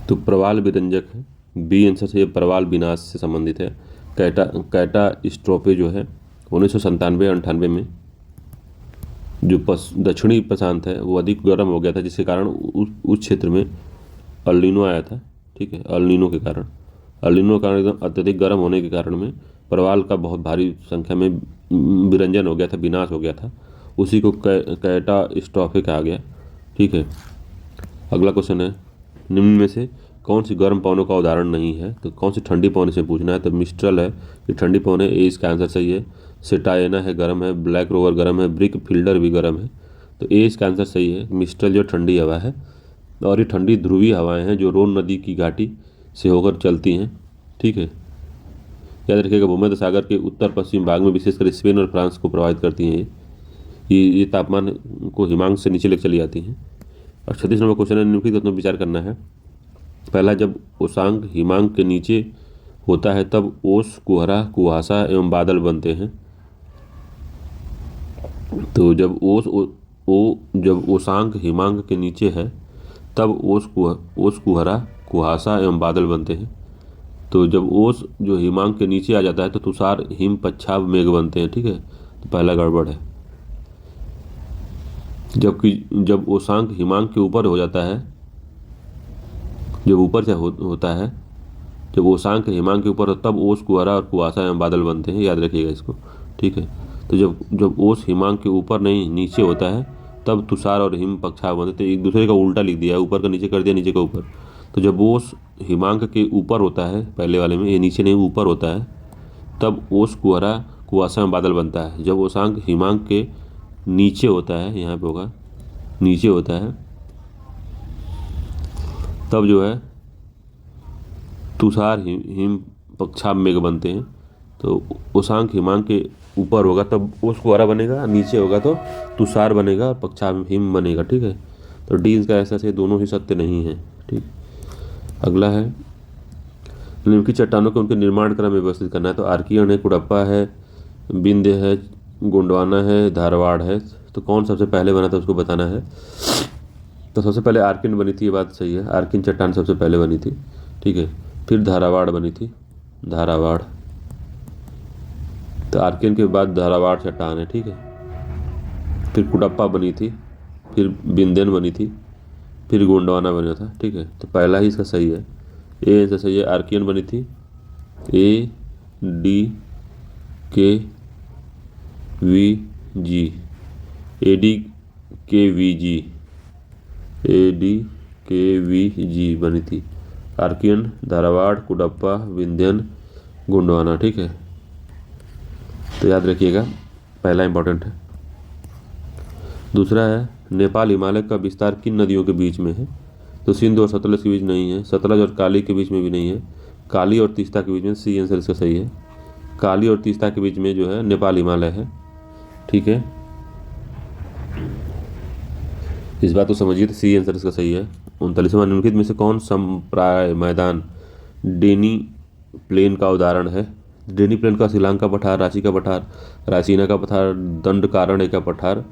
तो प्रवाल विरंजक है, बी आंसर से प्रवाल विनाश से संबंधित है। कैटास्ट्रोफे जो है 1997-98 में जो दक्षिणी प्रशांत है वो अधिक गर्म हो गया था, जिसके कारण उस क्षेत्र में अल नीनो आया था। ठीक है, अल नीनो के कारण एकदम अत्यधिक गर्म होने के कारण में प्रवाल का बहुत भारी संख्या में विरंजन हो गया था, विनाश हो गया था। उसी को कैटास्ट्रॉफे कहा गया। ठीक है, अगला क्वेश्चन है, निम्न में से कौन सी गर्म पवनों का उदाहरण नहीं है? तो कौन सी ठंडी पवन से पूछना है, तो मिस्ट्रल है, ये ठंडी पवन है, ए इसका आंसर सही है। सेटायना है, गर्म है। ब्लैक रोवर गर्म है। ब्रिक फील्डर भी गर्म है, तो ए इसका आंसर सही है। मिस्ट्रल जो ठंडी हवा है, और ये ठंडी ध्रुवीय हवाएं हैं जो रोन नदी की घाटी से होकर चलती हैं। ठीक है, याद रखिएगा, भूमध्य सागर के उत्तर पश्चिम भाग में विशेषकर स्पेन और फ्रांस को प्रभावित करती हैं। ये तापमान को हिमांक से नीचे लेकर चली जाती हैं। और 36 नंबर क्वेश्चन है, निम्नलिखित तत्वों पर विचार करना है। पहला, जब ओसांग हिमांक के नीचे होता है तब ओस, कुहरा, कुहासा एवं बादल बनते हैं। तो जब जब ओसांग हिमांक के नीचे है तब ओस, कुहरा, कुहासा एवं बादल बनते हैं। तो जब ओस जो हिमांक के नीचे आ जाता है तो तुषार, हिम, पच्छाव, मेघ बनते हैं। ठीक है, तो पहला गड़बड़ है। जबकि जब ओसांग हिमांक के ऊपर हो जाता है, जब ऊपर से होता है, जब ओसांग हिमांक के ऊपर हो तब ओस, कुहरा और कुहासा एवं बादल बनते हैं। याद रखिएगा इसको। ठीक है, तो जब ओस हिमांक के ऊपर नहीं नीचे होता है तब तुषार और हिम, पच्छाव बनते। तो एक दूसरे का उल्टा लिख दिया है, ऊपर का नीचे कर दिया, नीचे का ऊपर। तो जब ओस हिमांक के ऊपर होता है, पहले वाले में, ये नीचे नहीं ऊपर होता है, तब ओस, कुहरा, कुहासा में बादल बनता है। जब ओसांग हिमांक के नीचे होता है, यहाँ पे होगा नीचे होता है, तब जो है तुषार, हिम, पच्छाव, मेघ बनते हैं। तो ओसांग हिमांक के ऊपर होगा तब ओस, कुहरा बनेगा, नीचे होगा तो तुषार बनेगा, पच्छाव, हिम बनेगा। ठीक है, तो डी इसका ऐसा से दोनों ही सत्य नहीं है। ठीक, अगला है, निम्नलिखित चट्टानों को उनके निर्माण क्रम में व्यवस्थित करना है। तो आर्कियन है, कुडप्पा है, विंध्य है, गोंडवाना है, धारवाड़ है। तो कौन सबसे पहले बना था उसको बताना है। तो सबसे पहले आर्कियन बनी थी, ये बात सही है, आर्कियन चट्टान सबसे पहले बनी थी। ठीक है, फिर धारावाड़ बनी थी, धारावाड़। तो आर्कियन के बाद धारावाड़ चट्टान है। ठीक है, फिर कुडप्पा बनी थी, फिर विंध्यन बनी थी, फिर गोंडवाना बना था। ठीक है, तो पहला ही इसका सही है, ए आंसर सही है। आर्कियन बनी थी, ADKVG, ADKVG बनी थी। आर्कियन, धारावाड़, कुडप्पा, विंध्यन, गोंडवाना। ठीक है, तो याद रखिएगा, पहला इंपॉर्टेंट है। दूसरा है, नेपाल हिमालय का विस्तार किन नदियों के बीच में है? तो सिंध और सतलज के बीच नहीं है, सतलज और काली के बीच में भी नहीं है, काली और तीस्ता के बीच में। सी आंसर इसका सही है, काली और तीस्ता के बीच में जो है नेपाल हिमालय है। ठीक है, इस बात को समझिए, तो सी आंसर इसका सही है। 39वां, निम्नलिखित में से कौन समप्राय मैदान डेनी प्लेन का उदाहरण है? डेनी प्लेन का श्रीलंका पठार, रांची का पठार, रायसीना का पठार, दंडकारण्य का पठार।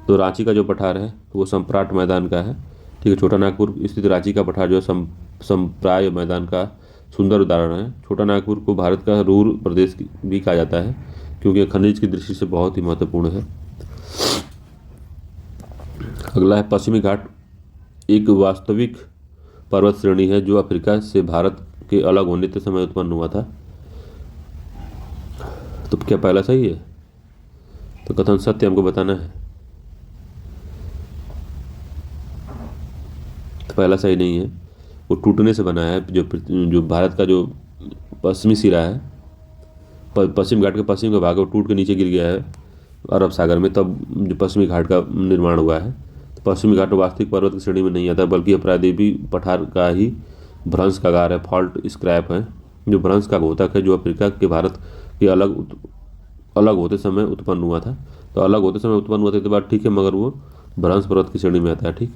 तो रांची का जो पठार है वो सम्राट मैदान का है। ठीक है, छोटा नागपुर स्थित रांची का पठार जो है सम्प्राय मैदान का सुंदर उदाहरण है। छोटा नागपुर को भारत का रूर प्रदेश भी कहा जाता है क्योंकि खनिज की दृष्टि से बहुत ही महत्वपूर्ण है। अगला है, पश्चिमी घाट एक वास्तविक पर्वत श्रेणी है जो अफ्रीका से भारत के अलग होने के समय उत्पन्न हुआ था। तो क्या पहला सही है? तो कथन सत्य हमको बताना है। तो पहला सही नहीं है, वो टूटने से बना है। जो भारत का जो पश्चिमी सिरा है, पश्चिम घाट के पश्चिम का भाग, वो टूट के नीचे गिर गया है अरब सागर में, तब जो पश्चिमी घाट का निर्माण हुआ है। तो पश्चिमी घाट वास्तविक पर्वत की श्रेणी में नहीं आता, बल्कि प्रायद्वीपी पठार का ही भ्रंश कागार है, फॉल्ट स्क्रैप है। जो भ्रंश का घोतक है जो अफ्रीका के भारत के अलग होते समय उत्पन्न हुआ था। तो अलग होते समय उत्पन्न हुआ था तो बात ठीक है, मगर वो भ्रंश पर्वत की श्रेणी में आता है। ठीक।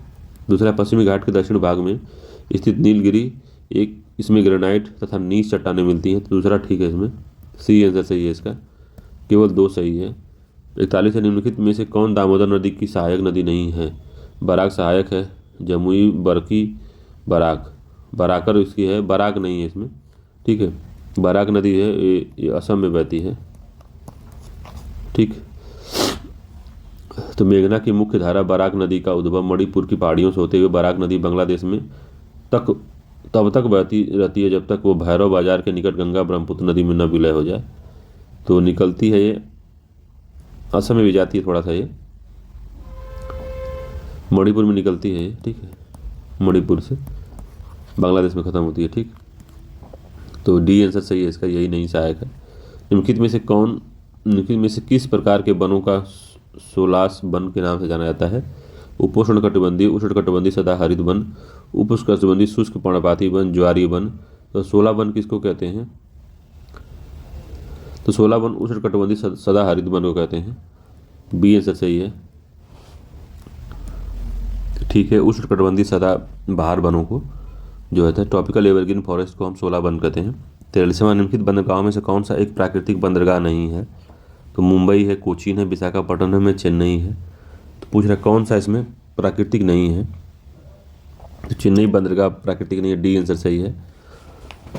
दूसरा, पश्चिमी घाट के दक्षिण भाग में स्थित नीलगिरी एक, इसमें ग्रेनाइट तथा नीच चट्टानें मिलती हैं। तो दूसरा ठीक है, इसमें सी आंसर सही है इसका, केवल 2 सही है। 41 है, निम्नलिखित में से कौन दामोदर नदी की सहायक नदी नहीं है? बराक सहायक है, जमुई, बरकी, बराकर इसकी है, बराक नहीं है इसमें। ठीक है, बराक नदी है, ये असम में बहती है। ठीक। तो मेघना की मुख्य धारा बराक नदी का उद्भव मणिपुर की पहाड़ियों से होते हुए बराक नदी बांग्लादेश में तक तब तक बहती रहती है जब तक वो भैरव बाजार के निकट गंगा ब्रह्मपुत्र नदी में न विलय हो जाए। तो निकलती है ये, असम में भी जाती है थोड़ा सा, ये मणिपुर में निकलती है ये, ठीक है, मणिपुर से बांग्लादेश में ख़त्म होती है, ठीक। तो डी आंसर सही है इसका, यही नहीं सहायक है। निम्नलिखित में से किस प्रकार के वनों का सोलास वन के नाम से जाना जाता है? उपोष्णकटिबंधीय, उष्णकटिबंधीय सदाहरित वन, उपोष्णकटिबंधीय शुष्क पर्णपाती वन, ज्वारीय वन। तो 16 वन किसको कहते हैं? तो 16 वन उष्णकटिबंधीय सदाहरित वन को कहते हैं। बी आंसर सही है, ठीक है। उष्णकटिबंधीय सदाबहार वनों को जो है ट्रॉपिकल एवरग्रीन फॉरेस्ट को हम 16 वन कहते हैं। 43वां, निम्नलिखित बंदरगाहों में से कौन सा एक प्राकृतिक बंदरगाह नहीं है? तो मुंबई है, कोचीन है, विशाखापट्टनम है, चेन्नई है। तो पूछ रहा है कौन सा इसमें प्राकृतिक नहीं है? तो चेन्नई बंदरगाह प्राकृतिक नहीं है, डी आंसर सही है।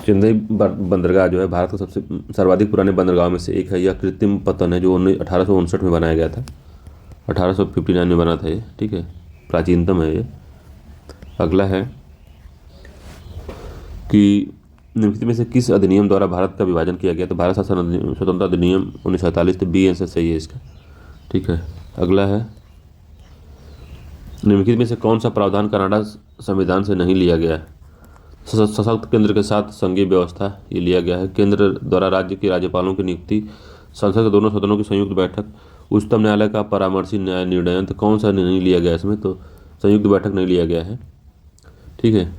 चेन्नई बंदरगाह जो है भारत का सबसे सर्वाधिक पुराने बंदरगाहों में से एक है। यह कृत्रिम पतन है जो 1859 में बनाया गया था, 1859 में बना था ये, ठीक है, प्राचीनतम है ये। अगला है कि निम्नलिखित में से किस अधिनियम द्वारा भारत का विभाजन किया गया? तो भारत शासन स्वतंत्रता अधिनियम 1947। तो बी आंसर सही है इसका, ठीक है। अगला है निम्नलिखित में से कौन सा प्रावधान कनाडा संविधान से नहीं लिया गया है? सशक्त केंद्र के साथ संघीय व्यवस्था ये लिया गया है। केंद्र द्वारा राज्य के राज्यपालों की नियुक्ति, संसद के दोनों सदनों की संयुक्त बैठक, उच्चतम न्यायालय का परामर्शी न्याय निर्णय। तो कौन सा नहीं लिया गया इसमें? तो संयुक्त बैठक नहीं लिया गया है, ठीक है।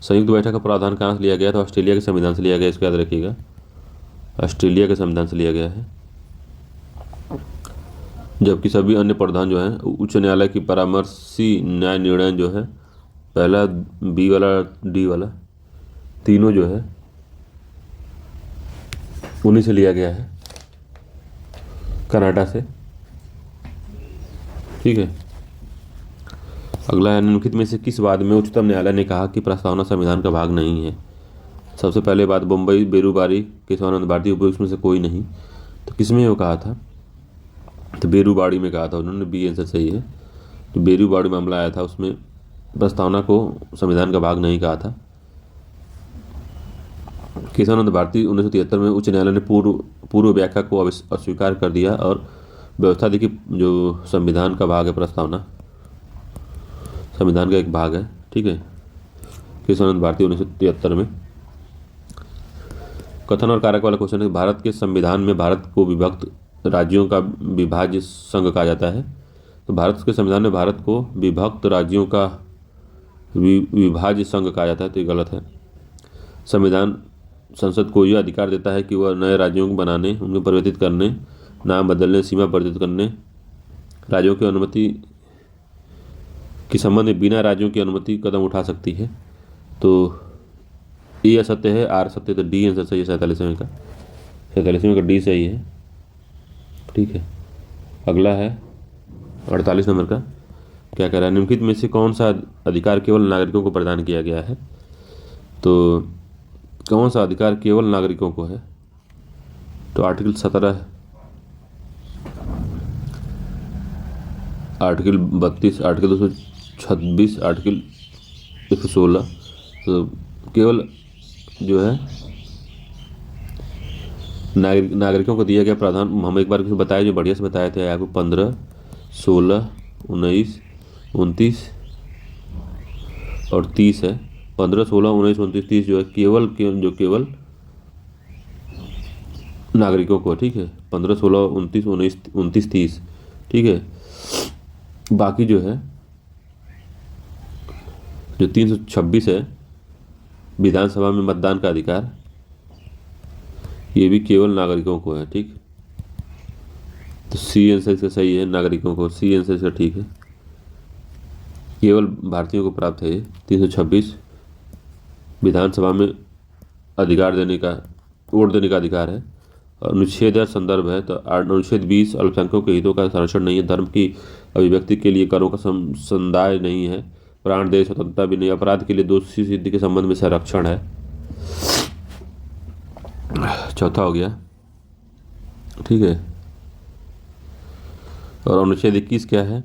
संयुक्त बैठक का प्रावधान कहाँ से लिया गया? तो ऑस्ट्रेलिया के संविधान से लिया गया, इसको याद रखिएगा, ऑस्ट्रेलिया के संविधान से लिया गया है। जबकि सभी अन्य प्रावधान जो हैं उच्च न्यायालय की परामर्शी न्याय निर्णय जो है, पहला, बी वाला, डी वाला, तीनों जो है उन्हीं से लिया गया है, कनाडा से, ठीक है। अगला है निम्नलिखित में से किस वाद में उच्चतम न्यायालय ने कहा कि प्रस्तावना संविधान का भाग नहीं है? सबसे पहले बात बम्बई, बेरूबारी, केशवानंद भारती, उपयुक्त में से कोई नहीं। तो किसमें वो कहा था? तो बेरूबाड़ी में कहा था उन्होंने, बी आंसर सही है। तो बेरूबाड़ी मामला आया था, उसमें प्रस्तावना को संविधान का भाग नहीं कहा था। केशवानंद भारती 1973 में उच्च न्यायालय ने पूर्व व्याख्या को अस्वीकार कर दिया और व्यवस्था दी कि जो संविधान का भाग है, प्रस्तावना संविधान का एक भाग है, ठीक है। केशवानंद भारती 1973 में। कथन और कारक वाला क्वेश्चन है, भारत के संविधान में भारत को विभक्त राज्यों का विभाज्य संघ कहा जाता है। तो भारत के संविधान में भारत को विभक्त राज्यों का विभाज्य संघ कहा जाता है, तो ये गलत है। संविधान संसद को यह अधिकार देता है कि वह नए राज्यों को बनाने, उनको परिवर्तित करने, नाम बदलने, सीमा परिवर्तित करने, राज्यों की अनुमति के संबंध में बिना राज्यों की अनुमति कदम उठा सकती है। तो ए असत्य है, आर सत्य। तो डी आंसर सही है 47वें का, 47वें का डी सही है, ठीक है। अगला है 48 नंबर का, क्या कह रहा है? निम्नलिखित में से कौन सा अधिकार केवल नागरिकों को प्रदान किया गया है? तो कौन सा अधिकार केवल नागरिकों को है? तो आर्टिकल 17, आर्टिकल 32, आर्टिकल 226, आर्टिकल 116। तो केवल जो है नागरिकों को दिया गया प्रावधान हम एक बार बताए, जो बढ़िया से बताए थे आपको, 15, 16, 19, 29 और 30 है। 15, 16, 19, 29, 30 जो है केवल नागरिकों को, ठीक है। 15, 16, 29, 29, 30, ठीक है। बाकी जो है जो 326 है विधानसभा में मतदान का अधिकार, ये भी केवल नागरिकों को है, ठीक। तो सी आंसर इसका सही है, नागरिकों को, सी आंसर इसका ठीक है। केवल भारतीयों को प्राप्त है ये 326 विधानसभा में अधिकार देने का, वोट देने का अधिकार है। और अनुच्छेद या संदर्भ है तो अनुच्छेद 20 अल्पसंख्यकों के हितों का संरक्षण नहीं है, धर्म की अभिव्यक्ति के लिए करों का समुदाय नहीं है, प्राण देश स्वतंत्रता भी नहीं, अपराध के लिए दोषी सिद्धि के संबंध में संरक्षण है। चौथा हो गया, ठीक है। और अनुच्छेद 21 क्या है?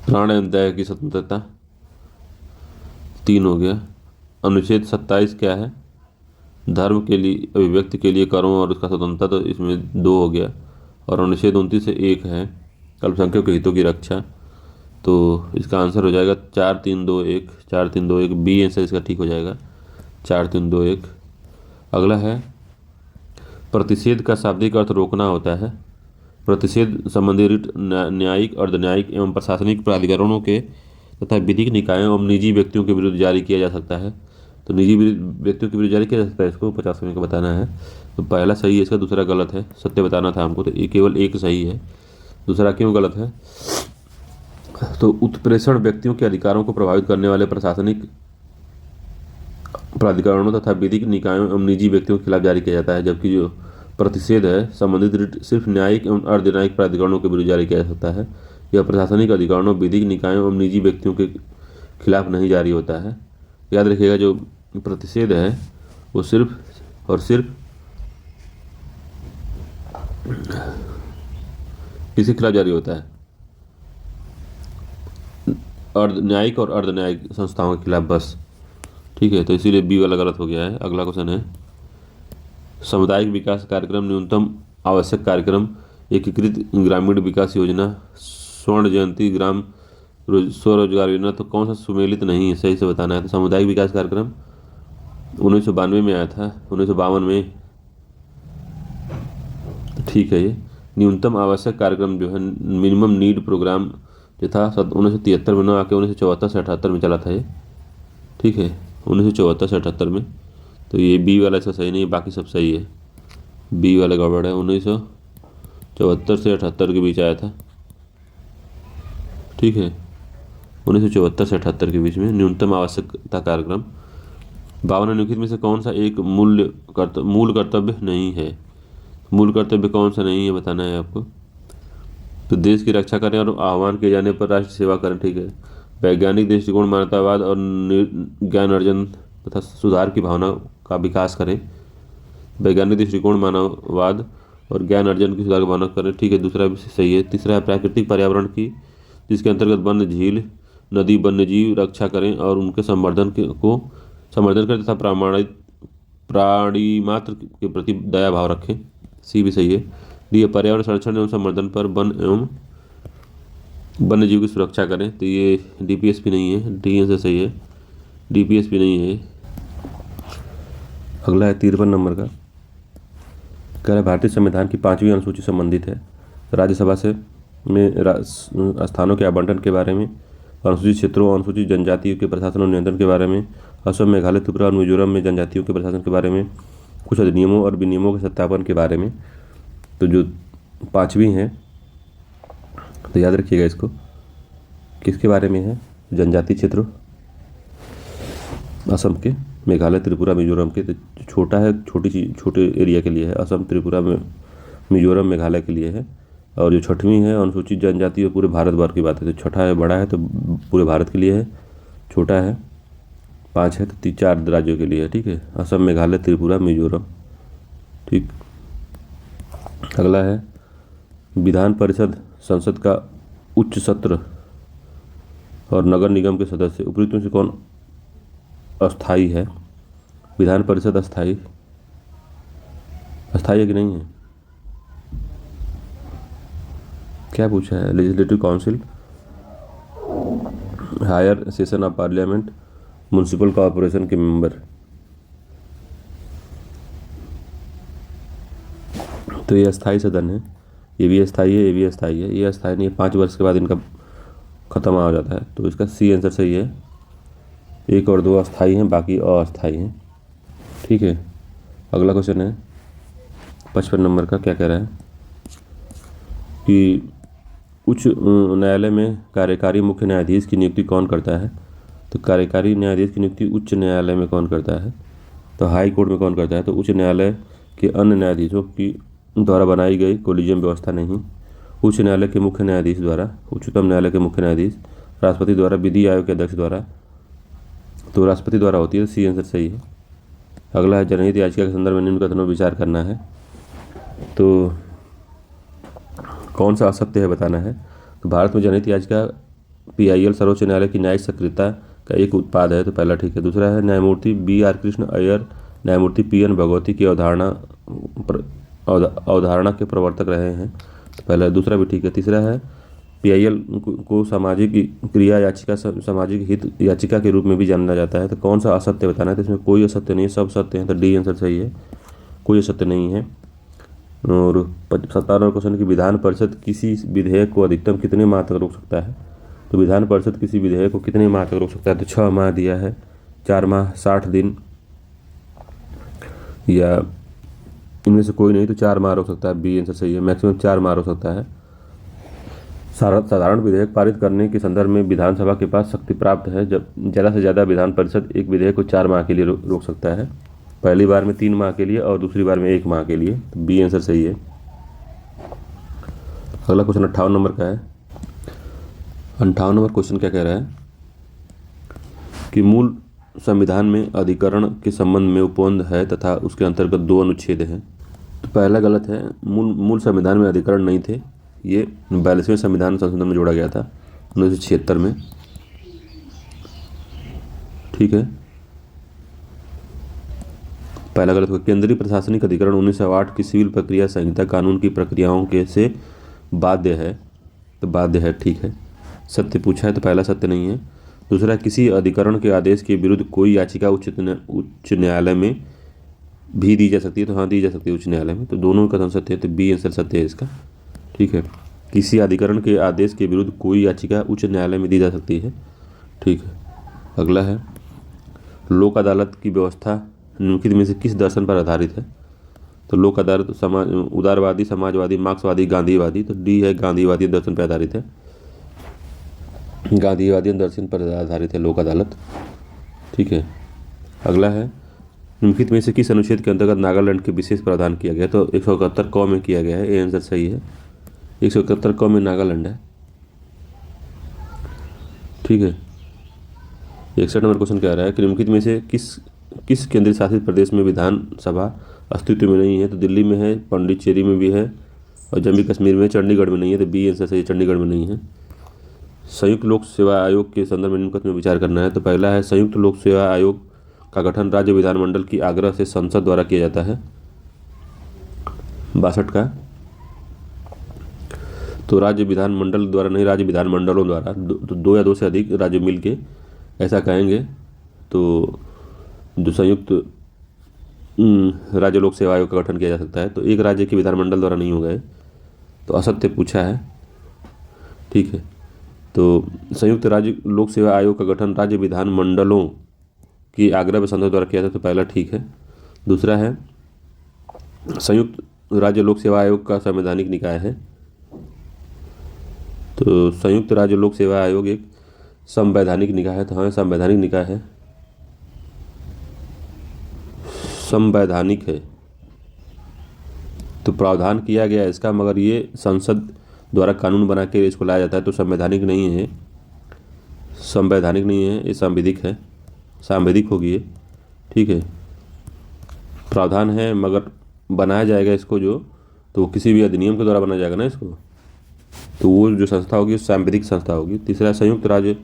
प्राण एवं दया की स्वतंत्रता, 3 हो गया। अनुच्छेद 27 क्या है? धर्म के लिए, अभिव्यक्ति के लिए कर्म और उसका स्वतंत्रता, तो इसमें 2 हो गया। और अनुच्छेद 29 से 1 है, अल्पसंख्यकों के हितों की रक्षा, तो इसका आंसर हो जाएगा 4 3 2 1, 4 3 2 1, बी आंसर इसका ठीक हो जाएगा, 4 3 2 1। अगला है प्रतिषेध का शाब्दिक अर्थ रोकना होता है। प्रतिषेध संबंधी रिट न्यायिक, अर्धन्यायिक एवं प्रशासनिक प्राधिकरणों के तथा विधिक निकायों एवं निजी व्यक्तियों के विरुद्ध जारी किया जा सकता है। तो निजी व्यक्तियों के विरुद्ध जारी किया जा सकता है, इसको 50 का बताना है। तो पहला सही है इसका, दूसरा गलत है, सत्य बताना था हमको, तो ये केवल एक सही है, दूसरा क्यों गलत है? तो उत्प्रेषण व्यक्तियों के अधिकारों को प्रभावित करने वाले प्रशासनिक प्राधिकरणों तथा विधिक निकायों एवं निजी व्यक्तियों के खिलाफ जारी किया जाता है, जबकि जो प्रतिषेध है संबंधित रिट सिर्फ न्यायिक एवं अर्धन्यायिक प्राधिकरणों के विरुद्ध जारी किया जा सकता है। यह प्रशासनिक अधिकारणों, विधिक निकायों एवं निजी व्यक्तियों के खिलाफ नहीं जारी होता है। याद रखिएगा, जो प्रतिषेध है वो सिर्फ और सिर्फ किसी खिलाफ जारी होता है? न्यायिक और अर्धन्यायिक संस्थाओं के खिलाफ बस। ठीक है, तो इसीलिए बी वाला गलत हो गया है। अगला क्वेश्चन है सामुदायिक विकास कार्यक्रम, न्यूनतम आवश्यक कार्यक्रम, एकीकृत ग्रामीण विकास योजना, स्वर्ण जयंती ग्राम स्वरोजगार योजना, तो कौन सा सुमेलित नहीं है? सही से बताना है। तो सामुदायिक विकास कार्यक्रम 1992 में आया था, 1952 में, ठीक है। ये न्यूनतम आवश्यक कार्यक्रम जो है मिनिमम नीड प्रोग्राम जो था 1973 में, ना आके 1974 से 78 में चला था ये, ठीक है, 1974 से 78 में। तो ये बी वाला इसका सही नहीं है, बाकी सब सही है, बी वाला गड़बड़ है। 1974 से 78 के बीच आया था, ठीक है, 1974 से 78 के बीच में न्यूनतम आवश्यकता कार्यक्रम। 52 निम्नलिखित में से कौन सा एक मूल कर्तव्य नहीं है? मूल कर्तव्य कौन सा नहीं है बताना है आपको। तो देश की रक्षा करें और आह्वान किए जाने पर राष्ट्र सेवा करें, ठीक है। वैज्ञानिक दृष्टिकोण, मानवतावाद और ज्ञान अर्जन तथा सुधार की भावना का विकास करें। वैज्ञानिक दृष्टिकोण, मानववाद और ज्ञान अर्जन की सुधार की भावना करें, ठीक है, दूसरा भी सही है। तीसरा है प्राकृतिक पर्यावरण की, जिसके अंतर्गत वन, झील, नदी, वन्यजीव रक्षा करें और उनके संवर्धन करें तथा प्राणी मात्र के प्रति दया भाव रखें, सी भी सही है। डी पर्यावरण संरक्षण एवं संवर्धन पर वन एवं वन्यजीव की सुरक्षा करें, तो ये डीपीएसपी नहीं है, डी आंसर सही है, डीपीएसपी नहीं है। अगला है 53 नंबर का, कह रहा है भारतीय संविधान की 5वीं अनुसूची संबंधित है राज्यसभा से में स्थानों के आवंटन के बारे में, अनुसूचित क्षेत्रों, अनुसूचित जनजातियों के प्रशासन और नियंत्रण के बारे में, असम, मेघालय, त्रिपुरा और मिजोरम में जनजातियों के प्रशासन के बारे में, कुछ अधिनियमों और विनियमों के सत्यापन के बारे में। तो जो 5वीं है, तो याद रखिएगा इसको, किसके बारे में है? जनजाति क्षेत्र असम के, मेघालय, त्रिपुरा, मिजोरम के। तो छोटा है, छोटे एरिया के लिए है, असम, त्रिपुरा, मिजोरम, मेघालय के लिए है। और जो 6वीं है अनुसूचित जनजाति और पूरे भारत भर की बात है, तो छठा है, बड़ा है तो पूरे भारत के लिए है, छोटा है 5 है तो 4 राज्यों के लिए है, ठीक है, असम, मेघालय, त्रिपुरा, मिजोरम, ठीक। अगला है विधान परिषद, संसद का उच्च सत्र और नगर निगम के सदस्य उपयुक्त में से कौन अस्थाई है? विधान परिषद अस्थाई है कि नहीं है? क्या पूछा है? Legislative council, higher session of parliament, municipal corporation के मेंबर। तो ये अस्थाई सदन है, ये भी अस्थाई है, ये भी अस्थाई है, ये अस्थाई नहीं है, 5 वर्ष के बाद इनका खत्म हो जाता है, तो इसका सी आंसर सही है। 1 और 2 अस्थाई हैं, बाकी अस्थाई हैं, ठीक है। अगला क्वेश्चन है 55 नंबर का, क्या कह रहा है कि उच्च न्यायालय में कार्यकारी मुख्य न्यायाधीश की नियुक्ति कौन करता है? तो कार्यकारी न्यायाधीश की नियुक्ति उच्च न्यायालय में कौन करता है? तो हाई कोर्ट में कौन करता है? तो उच्च न्यायालय के अन्य न्यायाधीशों की द्वारा बनाई गई कोलिजियम व्यवस्था नहीं, उच्च न्यायालय के मुख्य न्यायाधीश द्वारा, उच्चतम न्यायालय के मुख्य न्यायाधीश, राष्ट्रपति द्वारा, विधि आयोग के अध्यक्ष द्वारा। तो राष्ट्रपति द्वारा होती है, तो सी आंसर सही है। अगला है जनहित याचिका के संदर्भ में निम्न कथनों पर विचार करना है। तो कौन सा असत्य है बताना है। तो भारत में जनहित याचिका PIL सर्वोच्च न्यायालय की न्यायिक सक्रियता का एक उत्पाद है, तो पहला ठीक है। दूसरा है न्यायमूर्ति BR कृष्ण अय्यर न्यायमूर्ति PN भगवती की अवधारणा के प्रवर्तक रहे हैं, तो पहला दूसरा भी ठीक है। तीसरा है PIL को सामाजिक क्रिया याचिका सामाजिक हित याचिका के रूप में भी जाना जाता है, तो कौन सा असत्य बताना है। तो इसमें कोई असत्य नहीं है, सब सत्य हैं, तो D आंसर सही है, कोई असत्य नहीं है। और 57 क्वेश्चन की विधान परिषद किसी विधेयक को अधिकतम कितने माह तक रोक सकता है। तो विधान परिषद किसी विधेयक को कितने माह तक रोक सकता है, तो 6 माह दिया है, 4 माह, 60 दिन, या इनमें से कोई नहीं, तो 4 माह रोक सकता है, B आंसर सही है, मैक्सिमम 4 माह रोक सकता है। साधारण विधेयक पारित करने के संदर्भ में विधानसभा के पास शक्ति प्राप्त है, जब ज़्यादा से ज़्यादा विधान परिषद एक विधेयक को 4 माह के लिए रोक सकता है, पहली बार में 3 माह के लिए और दूसरी बार में 1 माह के लिए, तो B आंसर सही है। अगला क्वेश्चन 58 नंबर का है। 58 नंबर क्वेश्चन क्या कह रहा है कि मूल संविधान में अधिकरण के संबंध में उपबंध है तथा उसके अंतर्गत 2 अनुच्छेद हैं, तो पहला गलत है। मूल संविधान में अधिकरण नहीं थे, ये 42वें संविधान संशोधन में जोड़ा गया था 1976 में, ठीक है। पहला गलत होगा। केंद्रीय प्रशासनिक अधिकरण 1908 की सिविल प्रक्रिया संहिता कानून की प्रक्रियाओं के से बाध्य है, तो बाध्य है, ठीक है। सत्य पूछा है, तो पहला सत्य नहीं है। दूसरा, किसी अधिकरण के आदेश के विरुद्ध कोई याचिका उच्च न्यायालय में भी दी जा सकती है, तो हाँ दी जा सकती है उच्च न्यायालय में, तो दोनों का सत्य है, तो B आंसर सत्य है इसका, ठीक है। किसी अधिकरण के आदेश के विरुद्ध कोई याचिका उच्च न्यायालय में दी जा सकती है, ठीक है। अगला है लोक अदालत की व्यवस्था निम्नलिखित में से किस दर्शन पर आधारित है। तो लोक अदालत उदारवादी, समाजवादी, मार्क्सवादी, गांधीवादी, तो D है, गांधीवादी दर्शन पर आधारित है, गांधीवादी दर्शन पर आधारित है लोक अदालत, ठीक है। अगला है निम्नलिखित में से किस अनुच्छेद के अंतर्गत नागालैंड के विशेष प्रावधान किया गया। तो 171 क में किया गया है, ये आंसर सही है, 171 क में नागालैंड है, ठीक है। 61 नंबर क्वेश्चन क्या रहा है कि निम्नलिखित में से किस केंद्रीय शासित प्रदेश में विधानसभा अस्तित्व में नहीं है। तो दिल्ली में है, पांडिचेरी में भी है, और जम्मू कश्मीर में, चंडीगढ़ में नहीं है, तो B आंसर सही, चंडीगढ़ में नहीं है। संयुक्त लोक सेवा आयोग के संदर्भ में निम्नलिखित में विचार करना है। तो पहला है संयुक्त लोक सेवा आयोग का गठन राज्य विधानमंडल की आग्रह से संसद द्वारा किया जाता है, 62 का। तो राज्य विधानमंडल द्वारा नहीं, राज्य विधानमंडलों द्वारा, तो 2 या 2 से अधिक राज्य मिलके ऐसा कहेंगे, तो जो संयुक्त राज्य लोक सेवा आयोग का गठन किया जा सकता है, तो एक राज्य के विधानमंडल द्वारा नहीं होगा, तो असत्य पूछा है, ठीक है। तो संयुक्त राज्य लोक सेवा आयोग का गठन राज्य विधानमंडलों की आग्रह पर संसद द्वारा किया था, तो पहला ठीक है। दूसरा है संयुक्त राज्य लोक सेवा आयोग का संवैधानिक निकाय है, तो संयुक्त राज्य लोक सेवा आयोग एक संवैधानिक निकाय है, तो हाँ संवैधानिक निकाय है, संवैधानिक है, तो प्रावधान किया गया इसका, मगर ये संसद द्वारा कानून बना के इसको लाया जाता है, तो संवैधानिक नहीं है, संवैधानिक नहीं है, ये सांविधिक है, सांविधिक होगी ये, ठीक है। प्रावधान है मगर बनाया जाएगा इसको जो, तो वो किसी भी अधिनियम के द्वारा बनाया जाएगा ना इसको, तो वो जो संस्था होगी सांविधिक संस्था होगी। तीसरा, संयुक्त राज्य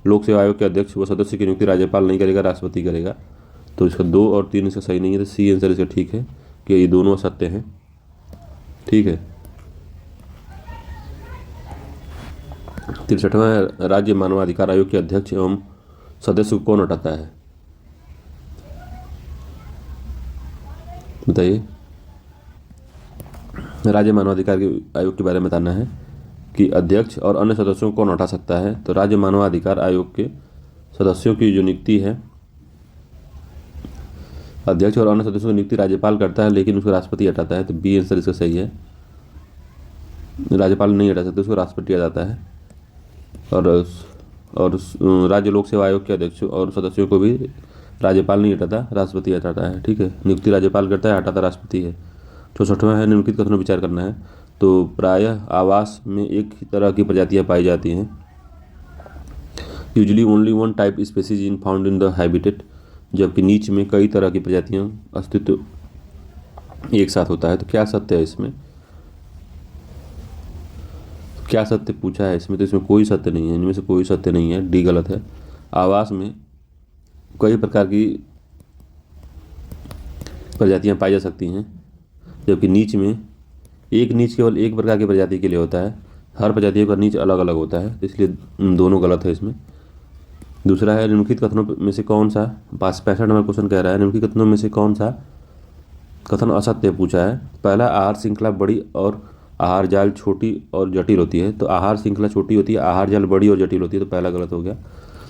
लोक सेवा आयोग के अध्यक्ष व सदस्य की नियुक्ति राज्यपाल नहीं करेगा, राष्ट्रपति करेगा, तो इसका 2 और 3 इसका सही नहीं है, तो C आंसर इसका ठीक है कि ये दोनों सत्य हैं, ठीक है। 63वां राज्य मानवाधिकार आयोग के अध्यक्ष एवं सदस्य को कौन हटाता है, बताइए। राज्य मानवाधिकार आयोग के बारे में बताना है कि अध्यक्ष और अन्य सदस्यों को कौन हटा सकता है। तो राज्य मानवाधिकार आयोग के सदस्यों की जो नियुक्ति है, अध्यक्ष और अन्य सदस्यों की नियुक्ति राज्यपाल करता है, लेकिन उसको राष्ट्रपति हटाता है, तो B आंसर इसका सही है, राज्यपाल नहीं हटा सकते, उसको राष्ट्रपति हटाता है। और राज्य लोक सेवा आयोग के अध्यक्ष और सदस्यों को भी राज्यपाल नहीं हटाता, राष्ट्रपति हटाता है, ठीक है। नियुक्ति राज्यपाल करता है, हटाता राष्ट्रपति है। 64वां है निम्नलिखित कथनों पर विचार करना है। तो प्रायः आवास में एक ही तरह की प्रजातियां पाई जाती हैं, usually only one type species in found in the habitat, जबकि नीच में कई तरह की प्रजातियां अस्तित्व एक साथ होता है, तो क्या सत्य है इसमें। क्या सत्य पूछा है इसमें, तो इसमें कोई सत्य नहीं है, इनमें से कोई सत्य नहीं है, डी गलत है। आवास में कई प्रकार की प्रजातियां पाई जा सकती हैं, जबकि नीच में एक नीच केवल एक प्रकार की प्रजाति के लिए होता है, हर प्रजातियों का नीच अलग अलग होता है, इसलिए दोनों गलत है इसमें। दूसरा है निम्नलिखित कथनों में से कौन सा, 65 नंबर क्वेश्चन कह रहा है निम्नलिखित कथनों में से कौन सा कथन असत्य पूछा है। पहला, आहार श्रृंखला बड़ी और आहार जाल छोटी और जटिल होती है, तो आहार श्रृंखला छोटी होती है, आहार जाल बड़ी और जटिल होती है, तो पहला गलत हो गया।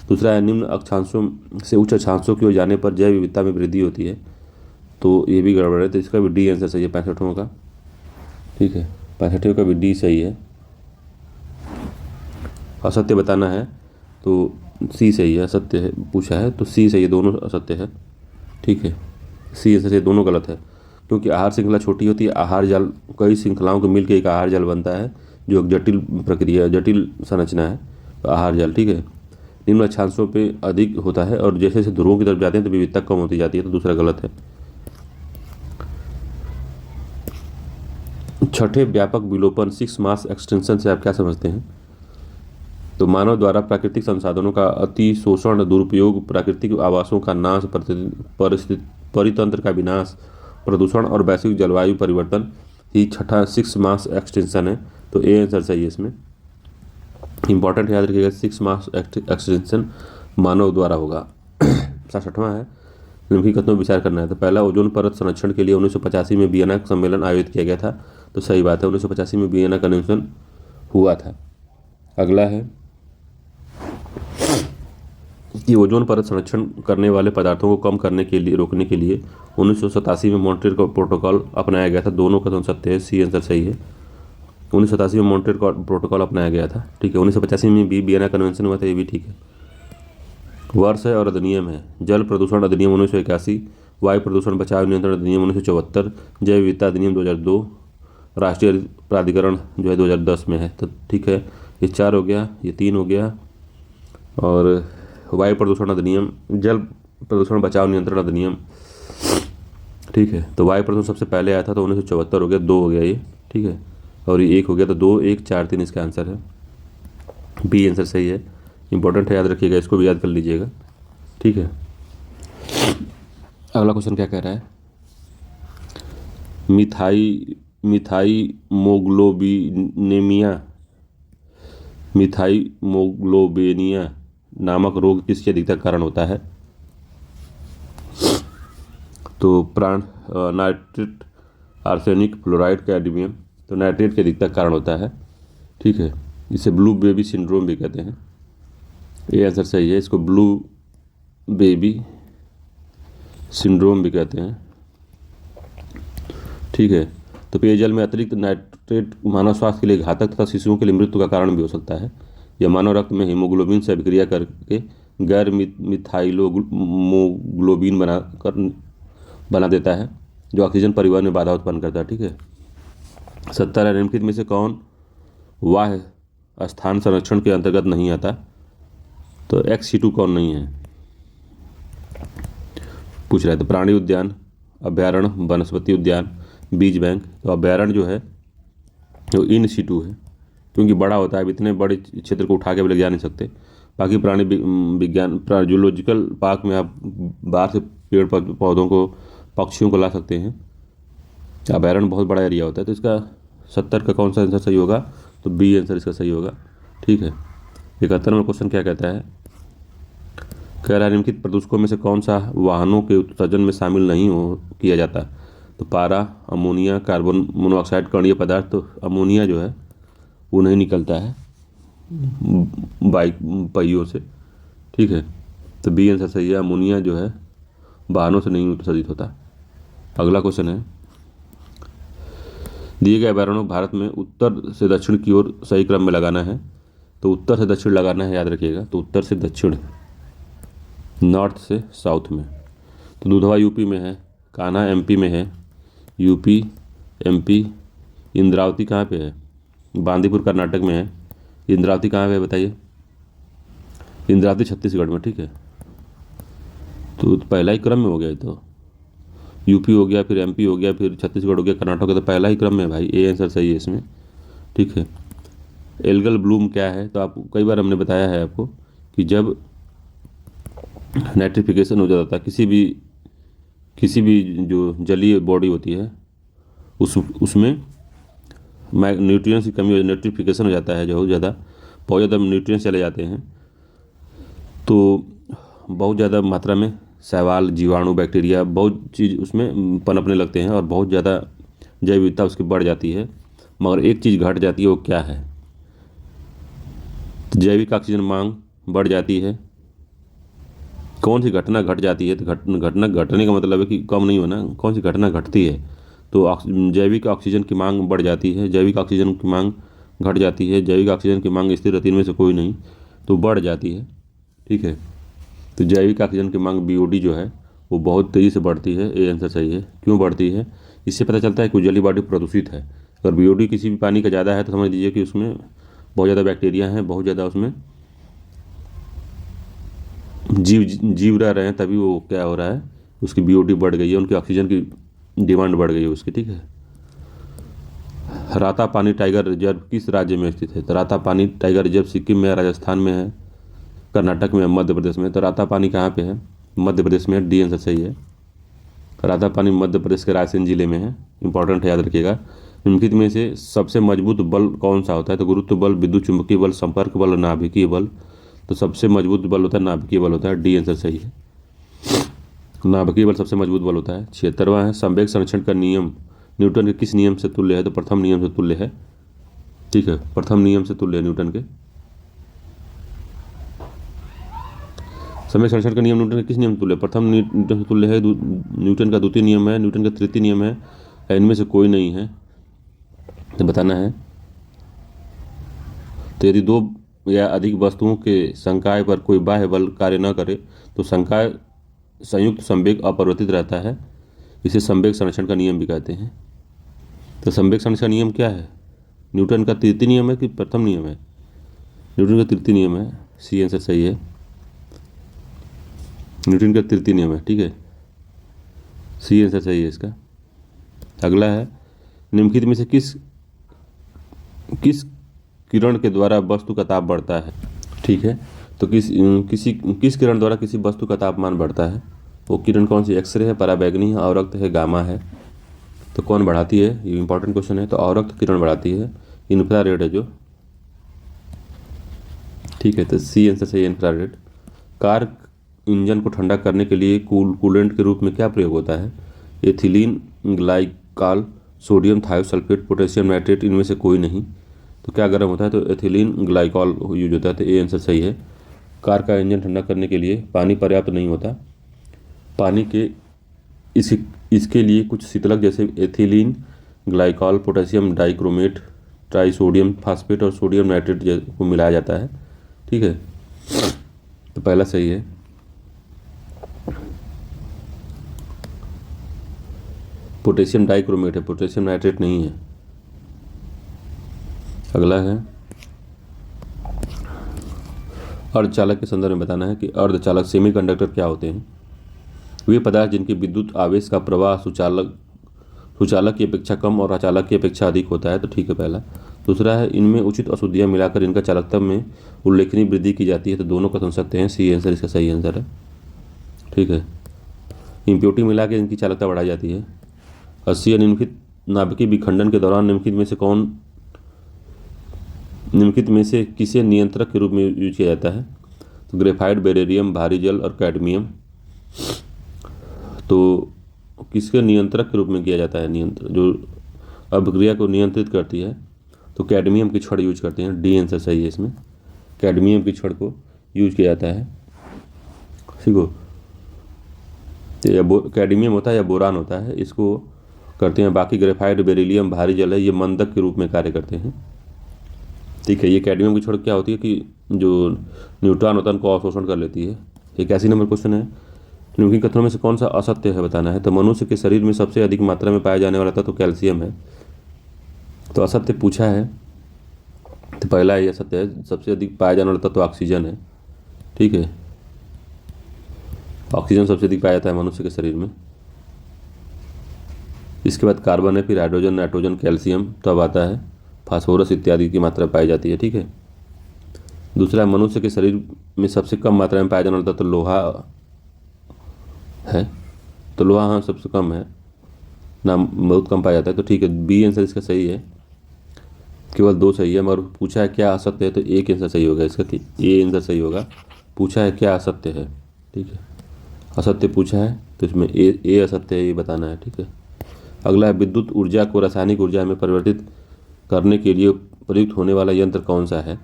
दूसरा है निम्न अक्षांशों से उच्च अक्षांशों की ओर जाने पर जैव विविधता में वृद्धि होती है, तो ये भी गड़बड़ है, तो इसका भी डी आंसर सही है 65 का। ठीक है, 65 का भी डी सही है। असत्य बताना है तो सी सही है, असत्य है पूछा है तो सी सही है, दोनों असत्य है। ठीक है, सी आंसर से दोनों गलत है, क्योंकि आहार श्रृंखला छोटी होती है, आहार जाल कई श्रृंखलाओं को मिलकर एक आहार जाल बनता है, जो एक जटिल प्रक्रिया जटिल संरचना है, तो आहार जाल। ठीक है, निम्न अक्षांशों पे अधिक होता है और जैसे जैसे ध्रुवों की तरफ जाते हैं तो विविधता कम होती जाती है, तो दूसरा गलत है। छठे व्यापक विलोपन 6 मास एक्सटेंशन से आप क्या समझते हैं? तो मानव द्वारा प्राकृतिक संसाधनों का अतिशोषण, दुरुपयोग, प्राकृतिक आवासों का नाश, परितंत्र का विनाश, प्रदूषण और वैश्विक जलवायु परिवर्तन ही छठा 6 मास एक्सटेंशन है, तो ए आंसर सही है इसमें। इंपॉर्टेंट याद रखिएगा, 6 मास एक्सटेंशन मानव द्वारा होगा। 66वां है निम्नलिखित कथनों पर विचार करना है। तो पहला, ओजोन परत संरक्षण के लिए 1985 में वियना सम्मेलन आयोजित किया गया था, तो सही बात है, 1985 में वियना कन्वेंशन हुआ था। अगला है कि ओजोन परत संरक्षण करने वाले पदार्थों को कम करने के लिए रोकने के लिए 1987 में मॉन्ट्रियल प्रोटोकॉल अपनाया गया था, दोनों कथन सत्य है, सी आंसर सही है। 1987 में मॉन्ट्रियल प्रोटोकॉल अपनाया गया था। ठीक है, 1985 में भी वियना कन्वेंशन हुआ था, ये भी ठीक है। वर्ष है और अधिनियम है, जल प्रदूषण अधिनियम 1981, वायु प्रदूषण बचाव नियंत्रण अधिनियम 1974, जैव विविधता अधिनियम 2002, राष्ट्रीय प्राधिकरण जो है 2010 में है, तो ठीक है, ये 4 हो गया, ये 3 हो गया, और वायु प्रदूषण अधिनियम, जल प्रदूषण बचाव नियंत्रण अधिनियम। ठीक है, तो वायु प्रदूषण सबसे पहले आया था, तो 1974 हो गया, 2 हो गया ये। ठीक है, और ये 1 हो गया, तो 2, 1, 4, 3 इसका आंसर है, बी आंसर सही है। इंपॉर्टेंट है, याद रखिएगा, इसको भी याद कर लीजिएगा। ठीक है, अगला क्वेश्चन क्या कह रहा है? मिथाइमोग्लोबिनिया नामक रोग किसके अधिकतर कारण होता है? तो नाइट्रेट, आर्सेनिक, फ्लोराइड, कैडमियम, तो नाइट्रेट के अधिकतर कारण होता है। ठीक है, इसे ब्लू बेबी सिंड्रोम भी कहते हैं, ये आंसर सही है, इसको ब्लू बेबी सिंड्रोम भी कहते हैं। ठीक है, तो पेयजल में अतिरिक्त नाइट्रेट मानव स्वास्थ्य के लिए घातक तथा शिशुओं के लिए मृत्यु का कारण भी हो सकता है। यह मानव रक्त में हीमोग्लोबिन से अभिक्रिया करके गैर मिथाइलोग्लोबिन बना देता है, जो ऑक्सीजन परिवहन में बाधा उत्पन्न करता है। ठीक है, 70 निम्नलिखित में से कौन वाह्य स्थान संरक्षण के अंतर्गत नहीं आता? तो XC2 कौन नहीं है पूछ रहा है। तो प्राणी उद्यान, अभ्यारण्य, वनस्पति उद्यान, बीज बैंक। तो अभ्यारण्य जो है वो इन सीटू है, क्योंकि बड़ा होता है, अब इतने बड़े क्षेत्र को उठा के भी ले जा नहीं सकते। बाकी प्राणी विज्ञान जूलॉजिकल पार्क में आप बाहर से पेड़ पौधों को, पक्षियों को ला सकते हैं। अभ्यारण्य बहुत बड़ा एरिया होता है, तो इसका 70 का कौन सा आंसर सही होगा? तो बी आंसर इसका सही होगा। ठीक है, 71वां क्वेश्चन क्या कहता है? कह रहा है निम्नलिखित प्रदूषकों में से कौन सा वाहनों के उत्सर्जन में शामिल नहीं किया जाता? तो पारा, अमोनिया, कार्बन मोनोऑक्साइड, कणीय पदार्थ। तो अमोनिया जो है वो नहीं निकलता है बाइक पहियों से। ठीक है, तो बी आंसर सही है, अमोनिया जो है वाहनों से नहीं उत्सर्जित होता। अगला क्वेश्चन है, दिए गए अभ्यारण्यों भारत में उत्तर से दक्षिण की ओर सही क्रम में लगाना है। तो उत्तर से दक्षिण लगाना है, याद रखिएगा। तो उत्तर से दक्षिण, नॉर्थ से साउथ में। तो दुधवा यूपी में है, कान्हा MP में है, यूपी MP। इंद्रावती कहाँ पे है? बांदीपुर कर्नाटक में है। इंद्रावती कहाँ पे है बताइए? इंद्रावती छत्तीसगढ़ में। ठीक है, तो पहला ही क्रम में हो गया, तो यूपी हो गया, फिर MP हो गया, फिर छत्तीसगढ़ हो गया, कर्नाटक हो गया, तो पहला ही क्रम में भाई, ए आंसर सही है इसमें। ठीक है, एल्गल ब्लूम क्या है, तो आप कई बार हमने बताया है आपको कि जब नाइट्रिफिकेशन हो जाता है किसी भी जो जलीय बॉडी होती है उसमें न्यूट्रिएंट्स की कमी हो, नाइट्रिफिकेशन हो जाता है बहुत ज़्यादा न्यूट्रिएंट्स चले जाते हैं, तो बहुत ज़्यादा मात्रा में शैवाल, जीवाणु, बैक्टीरिया बहुत चीज़ उसमें पनपने लगते हैं और बहुत ज़्यादा जैव विविधता उसकी बढ़ जाती है। मगर एक चीज़ घट जाती है, वो क्या है? तो जैविक ऑक्सीजन मांग बढ़ जाती है। कौन सी घटना घट जाती है? तो घटना घटने का मतलब है कि कम नहीं होना, कौन सी घटना घटती है? तो जैविक ऑक्सीजन की मांग बढ़ जाती है, जैविक ऑक्सीजन की मांग घट जाती है, जैविक ऑक्सीजन की मांग स्थिर रहती है, इनमें से कोई नहीं, तो बढ़ जाती है। ठीक है, तो जैविक ऑक्सीजन की मांग BOD जो है वो बहुत तेज़ी से बढ़ती है। ये आंसर सही है। क्यों बढ़ती है? इससे पता चलता है कि जलीय बॉडी प्रदूषित है। अगर BOD किसी भी पानी का ज़्यादा है तो समझ लीजिए कि उसमें बहुत ज़्यादा बैक्टीरिया हैं, बहुत ज़्यादा उसमें जीव रह रहे हैं, तभी वो क्या हो रहा है, उसकी BOD बढ़ गई है, उनकी ऑक्सीजन की डिमांड बढ़ गई है उसकी। ठीक है, रातापानी टाइगर रिजर्व किस राज्य में स्थित है? तो रातापानी टाइगर रिजर्व सिक्किम में, राजस्थान में है, कर्नाटक में, मध्य प्रदेश में। तो रातापानी कहाँ पे है? मध्य प्रदेश में। D आंसर सही है। रातापानी मध्य प्रदेश के रायसेन जिले में है। इंपॉर्टेंट है, याद रखिएगा। निम्नलिखित में से सबसे मजबूत बल कौन सा होता है? तो गुरुत्व बल, विद्युत चुंबकीय बल, संपर्क बल और नाभिकीय बल। तो सबसे मजबूत बल होता है नाभिकीय बल होता है। D आंसर सही है। नाभिकीय बल सबसे मजबूत बल होता है। 76वां है, संवेग संरक्षण का नियम न्यूटन के किस नियम से तुल्य है? तो प्रथम नियम से तुल्य है। ठीक है, प्रथम नियम से तुल्य है न्यूटन के। संवेग संरक्षण का नियम न्यूटन के किस नियम से तुल्य है? प्रथम न्यूटन से तुल्य है, न्यूटन का द्वितीय नियम है, न्यूटन का तृतीय नियम है, इनमें से कोई नहीं है, तो बताना है। तो यदि दो या अधिक वस्तुओं के संकाय पर कोई बाह्य बल कार्य न करे तो संकाय संयुक्त संवेग अपरिवर्तित रहता है। इसे संवेग संरक्षण का नियम भी कहते हैं। तो संवेग संरक्षण का नियम क्या है? न्यूटन का तृतीय नियम है कि प्रथम नियम है? न्यूटन का तृतीय नियम है। C आंसर सही है। न्यूटन का तृतीय नियम है। ठीक है, C आंसर सही है इसका। अगला है, निम्नलिखित में से किस किरण के द्वारा वस्तु का ताप बढ़ता है? ठीक है, तो किस किरण द्वारा किसी वस्तु का तापमान बढ़ता है? वो किरण कौन सी? एक्सरे है, पराबैंगनी है, अवरक्त है, गामा है। तो कौन बढ़ाती है? ये इंपॉर्टेंट क्वेश्चन है। तो अवरक्त किरण बढ़ाती है, इंफ्रारेड है जो। ठीक है, तो C आंसर सही है, इंफ्रारेड। कार इंजन को ठंडा करने के लिए कूलेंट के रूप में क्या प्रयोग होता है? Ethylene glycol, sodium thiosulphate, potassium nitrate, इनमें से कोई नहीं। तो क्या गर्म होता है? तो एथिलीन ग्लाइकॉल यूज होता है। तो A आंसर सही है। कार का इंजन ठंडा करने के लिए पानी पर्याप्त नहीं होता। पानी के इसके लिए कुछ शीतलक जैसे ethylene glycol, potassium dichromate, trisodium phosphate और सोडियम नाइट्रेट को मिलाया जाता है। ठीक है, तो पहला सही है। पोटेशियम डाइक्रोमेट है, पोटेशियम नाइट्रेट नहीं है। अगला है, अर्धचालक के संदर्भ में बताना है कि अर्धचालक सेमीकंडक्टर क्या होते हैं? वे पदार्थ जिनके विद्युत आवेश का प्रवाह सुचालक की अपेक्षा कम और अचालक की अपेक्षा अधिक होता है। तो ठीक है, पहला। दूसरा है, इनमें उचित अशुद्धियाँ मिलाकर इनका चालकता में उल्लेखनीय वृद्धि की जाती है। तो दोनों को समझ सकते हैं। C आंसर इसका सही आंसर है। ठीक है, इम्प्योरिटी मिला के इनकी चालकता बढ़ाई जाती है। 80 निम्नलिखित नाभिकीय विखंडन के दौरान निम्नलिखित में से किसे नियंत्रक के रूप में यूज किया जाता है? तो ग्रेफाइट, बेरिलियम, भारी जल और कैडमियम। तो किसके नियंत्रक के रूप में किया जाता है? नियंत्रण जो अभिक्रिया को नियंत्रित करती है, तो कैडमियम की छड़ यूज करते हैं। D आंसर सही है इसमें। कैडमियम की छड़ को यूज किया जाता है। सीखो, तो कैडमियम होता है या बोरान होता है, इसको करते हैं। बाकी ग्रेफाइट, बेरिलियम, भारी जल है, ये मंदक के रूप में कार्य करते हैं। ठीक है, ये कैडमियम की छड़ क्या होती है कि जो न्यूट्रॉन होता है उनको अवशोषण कर लेती है। एक ऐसी नंबर क्वेश्चन है, निम्नलिखित कथनों में से कौन सा असत्य है बताना है? तो मनुष्य के शरीर में सबसे अधिक मात्रा में पाया जाने वाला तत्व तो कैल्शियम है। तो असत्य पूछा है, तो पहला ये असत्य है, सबसे अधिक पाया जाने वाला तत्व तो ऑक्सीजन है। ठीक है, ऑक्सीजन सबसे अधिक पाया जाता है मनुष्य के शरीर में। इसके बाद कार्बन है, फिर हाइड्रोजन, नाइट्रोजन, कैल्शियम, तब आता है फास्फोरस इत्यादि की मात्रा पाई जाती है। ठीक है। दूसरा, मनुष्य के शरीर में सबसे कम मात्रा में पाया जाने वाला तो लोहा है। तो लोहा हाँ सबसे कम है ना, बहुत कम पाया जाता है। तो ठीक है, बी आंसर इसका सही है। केवल 2 सही है, मगर पूछा है क्या असत्य है, तो एक आंसर सही होगा इसका, कि ए आंसर सही होगा। पूछा है क्या असत्य है। ठीक है, असत्य पूछा है तो इसमें ए असत्य है ये बताना है। ठीक है। अगला है, विद्युत ऊर्जा को रासायनिक ऊर्जा में परिवर्तित करने के लिए प्रयुक्त होने वाला यंत्र कौन सा है।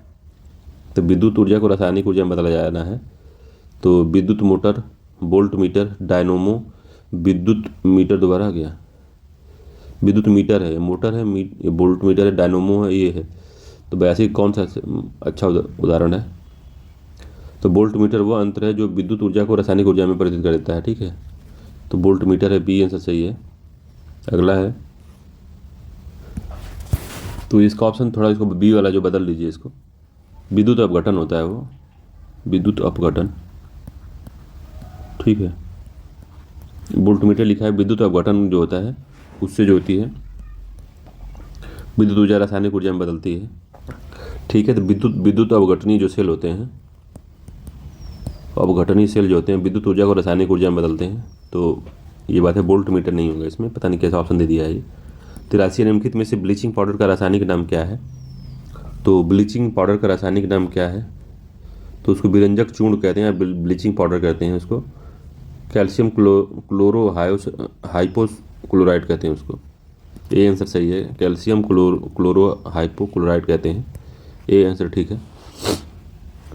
तो विद्युत ऊर्जा को रासायनिक ऊर्जा में बदला जाना है तो विद्युत मोटर, वोल्ट मीटर, डायनोमो, विद्युत मीटर, दोबारा आ गया, विद्युत मीटर है, मोटर है, वोल्ट मीटर है, डायनोमो है, ये है। तो वैसे कौन सा अच्छा उदाहरण है। तो वोल्ट मीटर वो यंत्र है जो विद्युत ऊर्जा को रासायनिक ऊर्जा में परिवर्तित कर देता है। ठीक है, तो वोल्ट मीटर है, बी आंसर सही है। अगला है, तो इसका ऑप्शन थोड़ा इसको बी वाला जो बदल लीजिए इसको, विद्युत अपघटन होता है वो, विद्युत अपघटन। ठीक है, वोल्ट मीटर लिखा है, विद्युत अपघटन जो होता है उससे जो होती है विद्युत ऊर्जा रासायनिक ऊर्जा में बदलती है। ठीक है, तो विद्युत अपघटनीय जो सेल होते हैं, अपघटनीय सेल जो होते हैं विद्युत ऊर्जा को रासायनिक ऊर्जा में बदलते हैं। तो ये बात है, वोल्ट मीटर नहीं होगा इसमें, पता नहीं कैसा ऑप्शन दे दिया है ये। 83 निम्नलिखित में से ब्लीचिंग पाउडर का रासायनिक नाम क्या है। तो ब्लीचिंग पाउडर का रासायनिक नाम क्या है, तो उसको विरंजक चूर्ण कहते हैं, ब्लीचिंग पाउडर कहते हैं उसको। कैल्शियम क्लोरो हाइपोक्लोराइड कहते हैं उसको, ए आंसर सही है। कैल्शियम क्लोरो हाइपोक्लोराइड कहते हैं, ए आंसर ठीक है।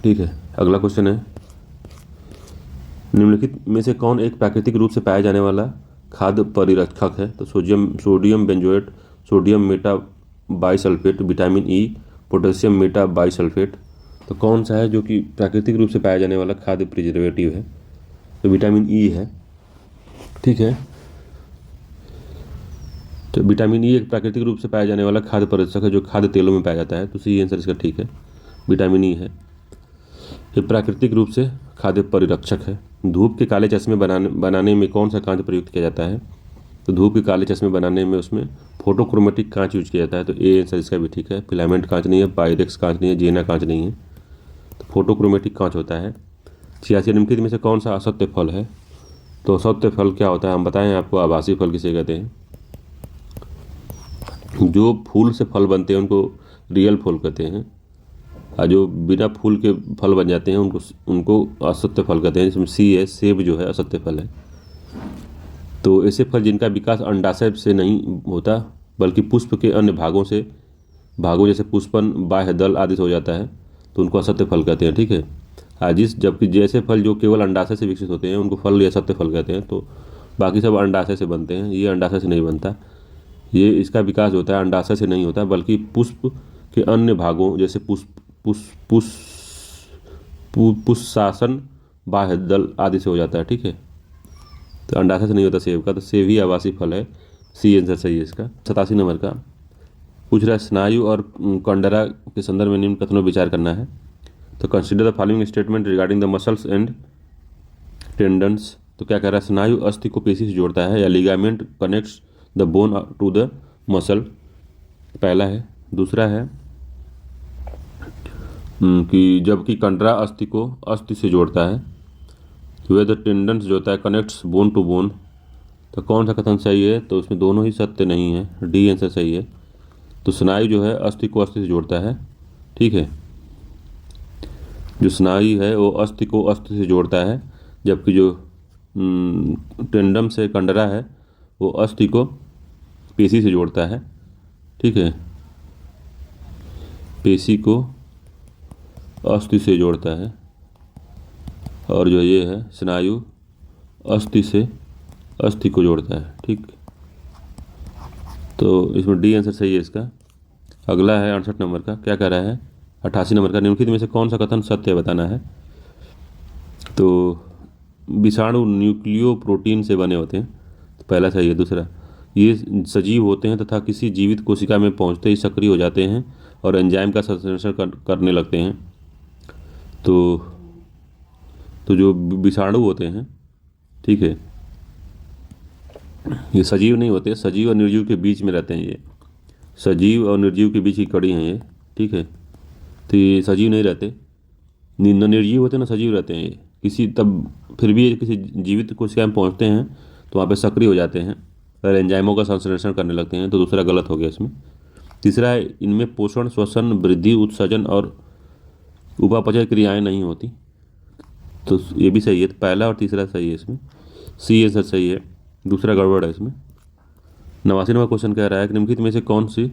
ठीक है, अगला क्वेश्चन है, निम्नलिखित में से कौन एक प्राकृतिक रूप से पाया जाने वाला खाद्य परिरक्षक है। तो sodium benzoate, sodium Meta bisulphate, vitamin E, potassium Meta bisulphate. तो कौन सा है जो कि प्राकृतिक रूप से पाया जाने वाला खाद्य प्रिजर्वेटिव है। तो विटामिन ई है। ठीक है, तो विटामिन ई एक प्राकृतिक रूप से पाया जाने वाला खाद्य परिरक्षक है जो खाद्य तेलों में पाया जाता है। तो सी आंसर इसका ठीक है, विटामिन ई है। ये प्राकृतिक रूप से खाद्य परिरक्षक है। धूप के काले चश्मे बनाने में कौन सा कांच प्रयुक्त किया जाता है। तो धूप के काले चश्मे बनाने में उसमें फोटोक्रोमेटिक कांच यूज किया जाता है। तो ए आंसर इसका भी ठीक है। फिलामेंट कांच नहीं है, पायरेक्स कांच नहीं है, जेना कांच नहीं है, तो फोटोक्रोमेटिक कांच होता है। 86 निम्नलिखित में से कौन सा असत्य फल है। तो असत्य फल क्या होता है हम बताएं आपको। आभासी फल किसे कहते हैं। जो फूल से फल बनते हैं उनको रियल फल कहते हैं, और जो बिना फूल के फल बन जाते हैं उनको असत्य फल कहते हैं। जिसमें सी है, सेब जो है असत्य फल है। तो ऐसे फल जिनका विकास अंडाशय से नहीं होता बल्कि पुष्प के अन्य भागों जैसे पुष्पन, बाह्य दल आदि से हो जाता है, तो उनको असत्य फल कहते हैं। ठीक है, जबकि जैसे फल जो केवल अंडाशय से विकसित होते हैं उनको फल या सत्य फल कहते हैं। तो बाकी सब अंडाशय से बनते हैं, ये अंडाशय से नहीं बनता। ये इसका विकास होता है अंडाशय से नहीं होता बल्कि पुष्प के अन्य भागों जैसे पुष्पशासन, बाह्य दल आदि से हो जाता है। ठीक है, तो अंडाशय से नहीं होता सेब का, तो सेब ही आवासीय फल है, सी आंसर सही है इसका। 87 नंबर का पूछ रहा है, स्नायु और कंडरा के संदर्भ में निम्न कथनों पर विचार करना है। तो consider the following statement regarding the muscles and tendons. तो क्या कह रहा है, स्नायु अस्थि को पेशी से जोड़ता है, या ligament connects the bone to the muscle, पहला है। दूसरा है कि जबकि कंडरा अस्थि को अस्थि से जोड़ता है, वे द टेंडन्स जो होता है कनेक्ट्स बोन टू बोन। तो कौन सा कथन सही है, तो उसमें दोनों ही सत्य नहीं है, डी आंसर सही है। तो स्नायु जो है अस्थि को अस्थि से जोड़ता है। ठीक है, जो स्नायु है वो अस्थि को अस्थि से जोड़ता है, जबकि जो टेंडम से कंडरा है वो अस्थि को पेशी से जोड़ता है। ठीक है, पेशी को अस्थि से जोड़ता है, और जो ये है स्नायु अस्थि से अस्थि को जोड़ता है। ठीक, तो इसमें डी आंसर सही है इसका। अगला है 68 नंबर का, क्या कह रहा है, 88 नंबर का, निम्नलिखित में से कौन सा कथन सत्य बताना है। तो विषाणु न्यूक्लियो प्रोटीन से बने होते हैं, तो पहला सही है। दूसरा, ये सजीव होते हैं तथा किसी जीवित कोशिका में पहुंचते ही सक्रिय हो जाते हैं और एंजाइम का संश्लेषण करने लगते हैं। तो जो विषाणु होते हैं, ठीक है, ये सजीव नहीं होते, सजीव और निर्जीव के बीच में रहते हैं ये। सजीव और निर्जीव के बीच की कड़ी हैं ये, ठीक है। तो ये सजीव नहीं रहते, निर्जीव होते ना, सजीव रहते हैं ये। किसी तब फिर भी ये किसी जीवित कोशिका में पहुँचते हैं तो वहाँ पे सक्रिय हो जाते हैं और एंजाइमों का संश्लेषण करने लगते हैं। तो दूसरा गलत हो गया इसमें। तीसरा है, इनमें पोषण, श्वसन, वृद्धि, उत्सर्जन और उपापचय क्रियाएं नहीं होती। तो ये भी सही है। तो पहला और तीसरा सही है इसमें, सी आंसर सही है, दूसरा गड़बड़ है इसमें। 89वां क्वेश्चन कह रहा है कि निम्नलिखित में से कौन सी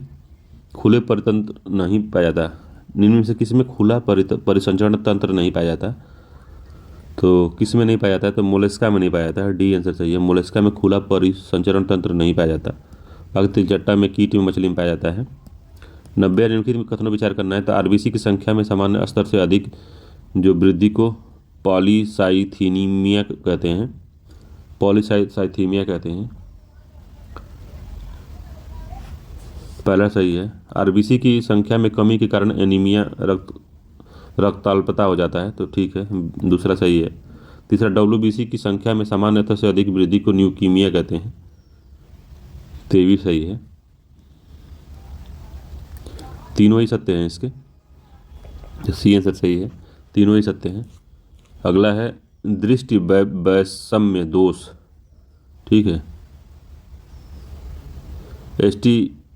खुले परितंत्र नहीं पाया जाता, निम्न में से किस में खुला परिसंचरण तंत्र नहीं पाया जाता। तो किस में नहीं पाया जाता है, तो मोलस्का में नहीं पाया जाता है, डी आंसर सही है। मोलस्का में खुला परिसंचरण तंत्र नहीं पाया जाता। बाकी तिलचट्टा में, कीट में, मछली में पाया जाता है। 90 निम्नलिखित में कथनों विचार करना है। तो आरबीसी की संख्या में सामान्य स्तर से अधिक जो वृद्धि को पॉलीसाइथीमिया कहते हैं, पॉलीसाइथीमिया कहते हैं। पहला सही है। आरबीसी की संख्या में कमी के कारण एनीमिया, रक्ताल्पता हो जाता है, तो ठीक है, दूसरा सही है। तीसरा, डब्ल्यूबीसी की संख्या में सामान्य स्तर से अधिक वृद्धि को ल्यूकीमिया कहते हैं, तो ये भी सही है। तीनों ही सत्य हैं इसके, सी आंसर सही है, तीनों ही सत्य हैं। अगला है दृष्टि वैषम्य दोष, ठीक है।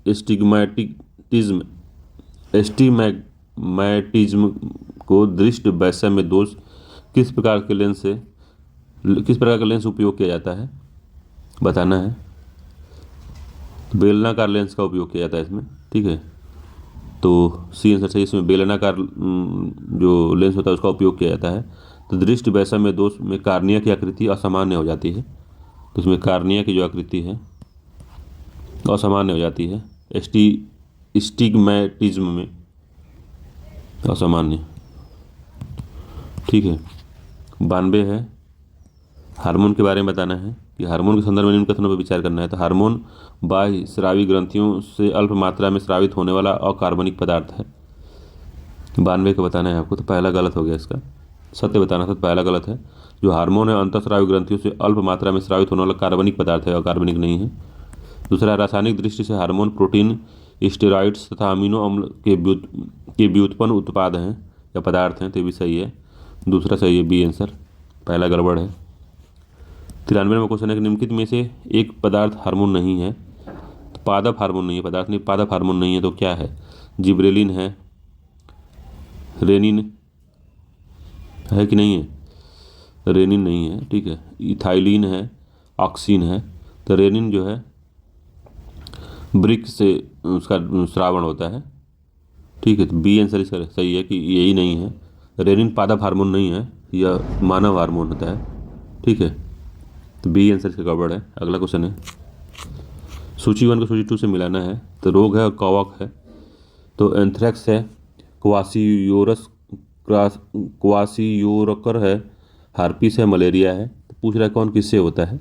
एस्टिग्मैटिज्म को दृष्टि वैषम्य दोष किस प्रकार के लेंस उपयोग किया जाता है, बताना है। बेलनाकार लेंस का उपयोग किया जाता है इसमें, ठीक है। तो सी आंसर सही, इसमें बेलनाकार जो लेंस होता है उसका उपयोग किया जाता है। तो दृष्टि वैषम्य दोष में कार्निया की आकृति असामान्य हो जाती है, तो इसमें कार्निया की जो आकृति है असामान्य हो जाती है। स्टिग्मैटिज्म में असामान्य, ठीक है। 92 है, हार्मोन के बारे में बताना है कि हार्मोन के संदर्भ में निम्न कथनों पर विचार करना है। तो हार्मोन बाह्य स्रावी ग्रंथियों से अल्प मात्रा में स्रावित होने वाला अकार्बनिक पदार्थ है। 92 का बताना है आपको। तो पहला गलत हो गया, इसका सत्य बताना था, तो पहला गलत है। जो हार्मोन है अंतःस्रावी ग्रंथियों से अल्प मात्रा में स्रावित होने वाला कार्बनिक पदार्थ है, अकार्बनिक नहीं है। दूसरा, रासायनिक दृष्टि से हार्मोन प्रोटीन, स्टेरॉइड्स तथा अमीनो अम्ल के व्युत्पन्न उत्पाद हैं या पदार्थ हैं, तो भी सही है, दूसरा सही है, बी आंसर, पहला गड़बड़ है। 93वां क्वेश्चन है कि निम्नलिखित में से एक पदार्थ हार्मोन नहीं है। तो पादप हार्मोन नहीं है, पदार्थ नहीं, पादप हार्मोन नहीं है, तो क्या है। जिब्रेलिन है, रेनिन है कि नहीं है, रेनिन नहीं है, ठीक है। इथाइलिन है, ऑक्सीन है। तो रेनिन जो है वृक्ष से उसका श्रावण होता है, ठीक है। तो बी आंसर इसका सही है कि यही नहीं है, रेनिन पादप हार्मोन नहीं है, यह मानव हार्मोन होता है, ठीक है। तो बी आंसर इसका गड़बड़ है। अगला क्वेश्चन है, सूची 1 को सूची 2 से मिलाना है। तो रोग है और कवक है। तो एंथ्रेक्स है, क्वासियोरकर है, हार्पिस है, मलेरिया है। तो पूछ रहा है कौन किससे होता है।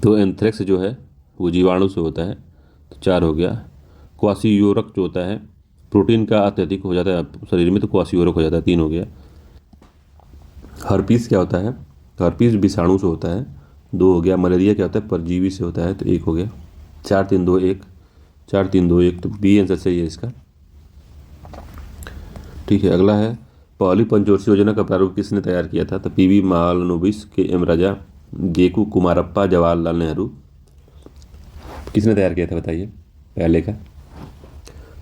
तो एंथ्रेक्स जो है वो जीवाणु से होता है, तो 4 हो गया। क्वासियोरक जो होता है प्रोटीन का अत्यधिक हो जाता है शरीर में, तो क्वासियोरक हो जाता है, 3 हो गया। हर्पीस क्या होता है, तो हर्पीस विषाणु से होता है, 2 हो गया। मलेरिया क्या होता है, परजीवी से होता है, तो 1 हो गया। 4 3 2 1, 4 3 2 1, तो बी आंसर सही है इसका, ठीक है। अगला है, पहली पंचवर्षीय योजना का प्रारूप किसने तैयार किया था। तो पीवी महालनोबिस, के एम राजा, गेकू कुमारप्पा, जवाहरलाल नेहरू। किसने तैयार किया था बताइए पहले का।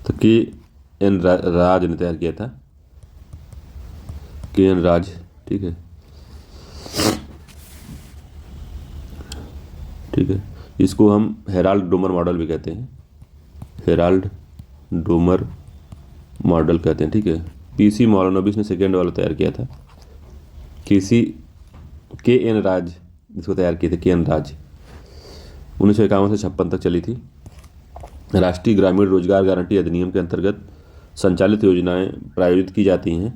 तो के एन राज ने तैयार किया था, के एन राज, ठीक है, ठीक है। इसको हम हेराल्ड डोमर मॉडल भी कहते हैं, हेराल्ड डोमर मॉडल कहते हैं, ठीक है। पीसी मौलानोबिस ने सेकेंड वाला तैयार किया था। के एन राज इसको तैयार किए थे, के एन राज। 1951 से 56 तक चली थी। राष्ट्रीय ग्रामीण रोजगार गारंटी अधिनियम के अंतर्गत संचालित योजनाएं प्रायोजित की जाती हैं।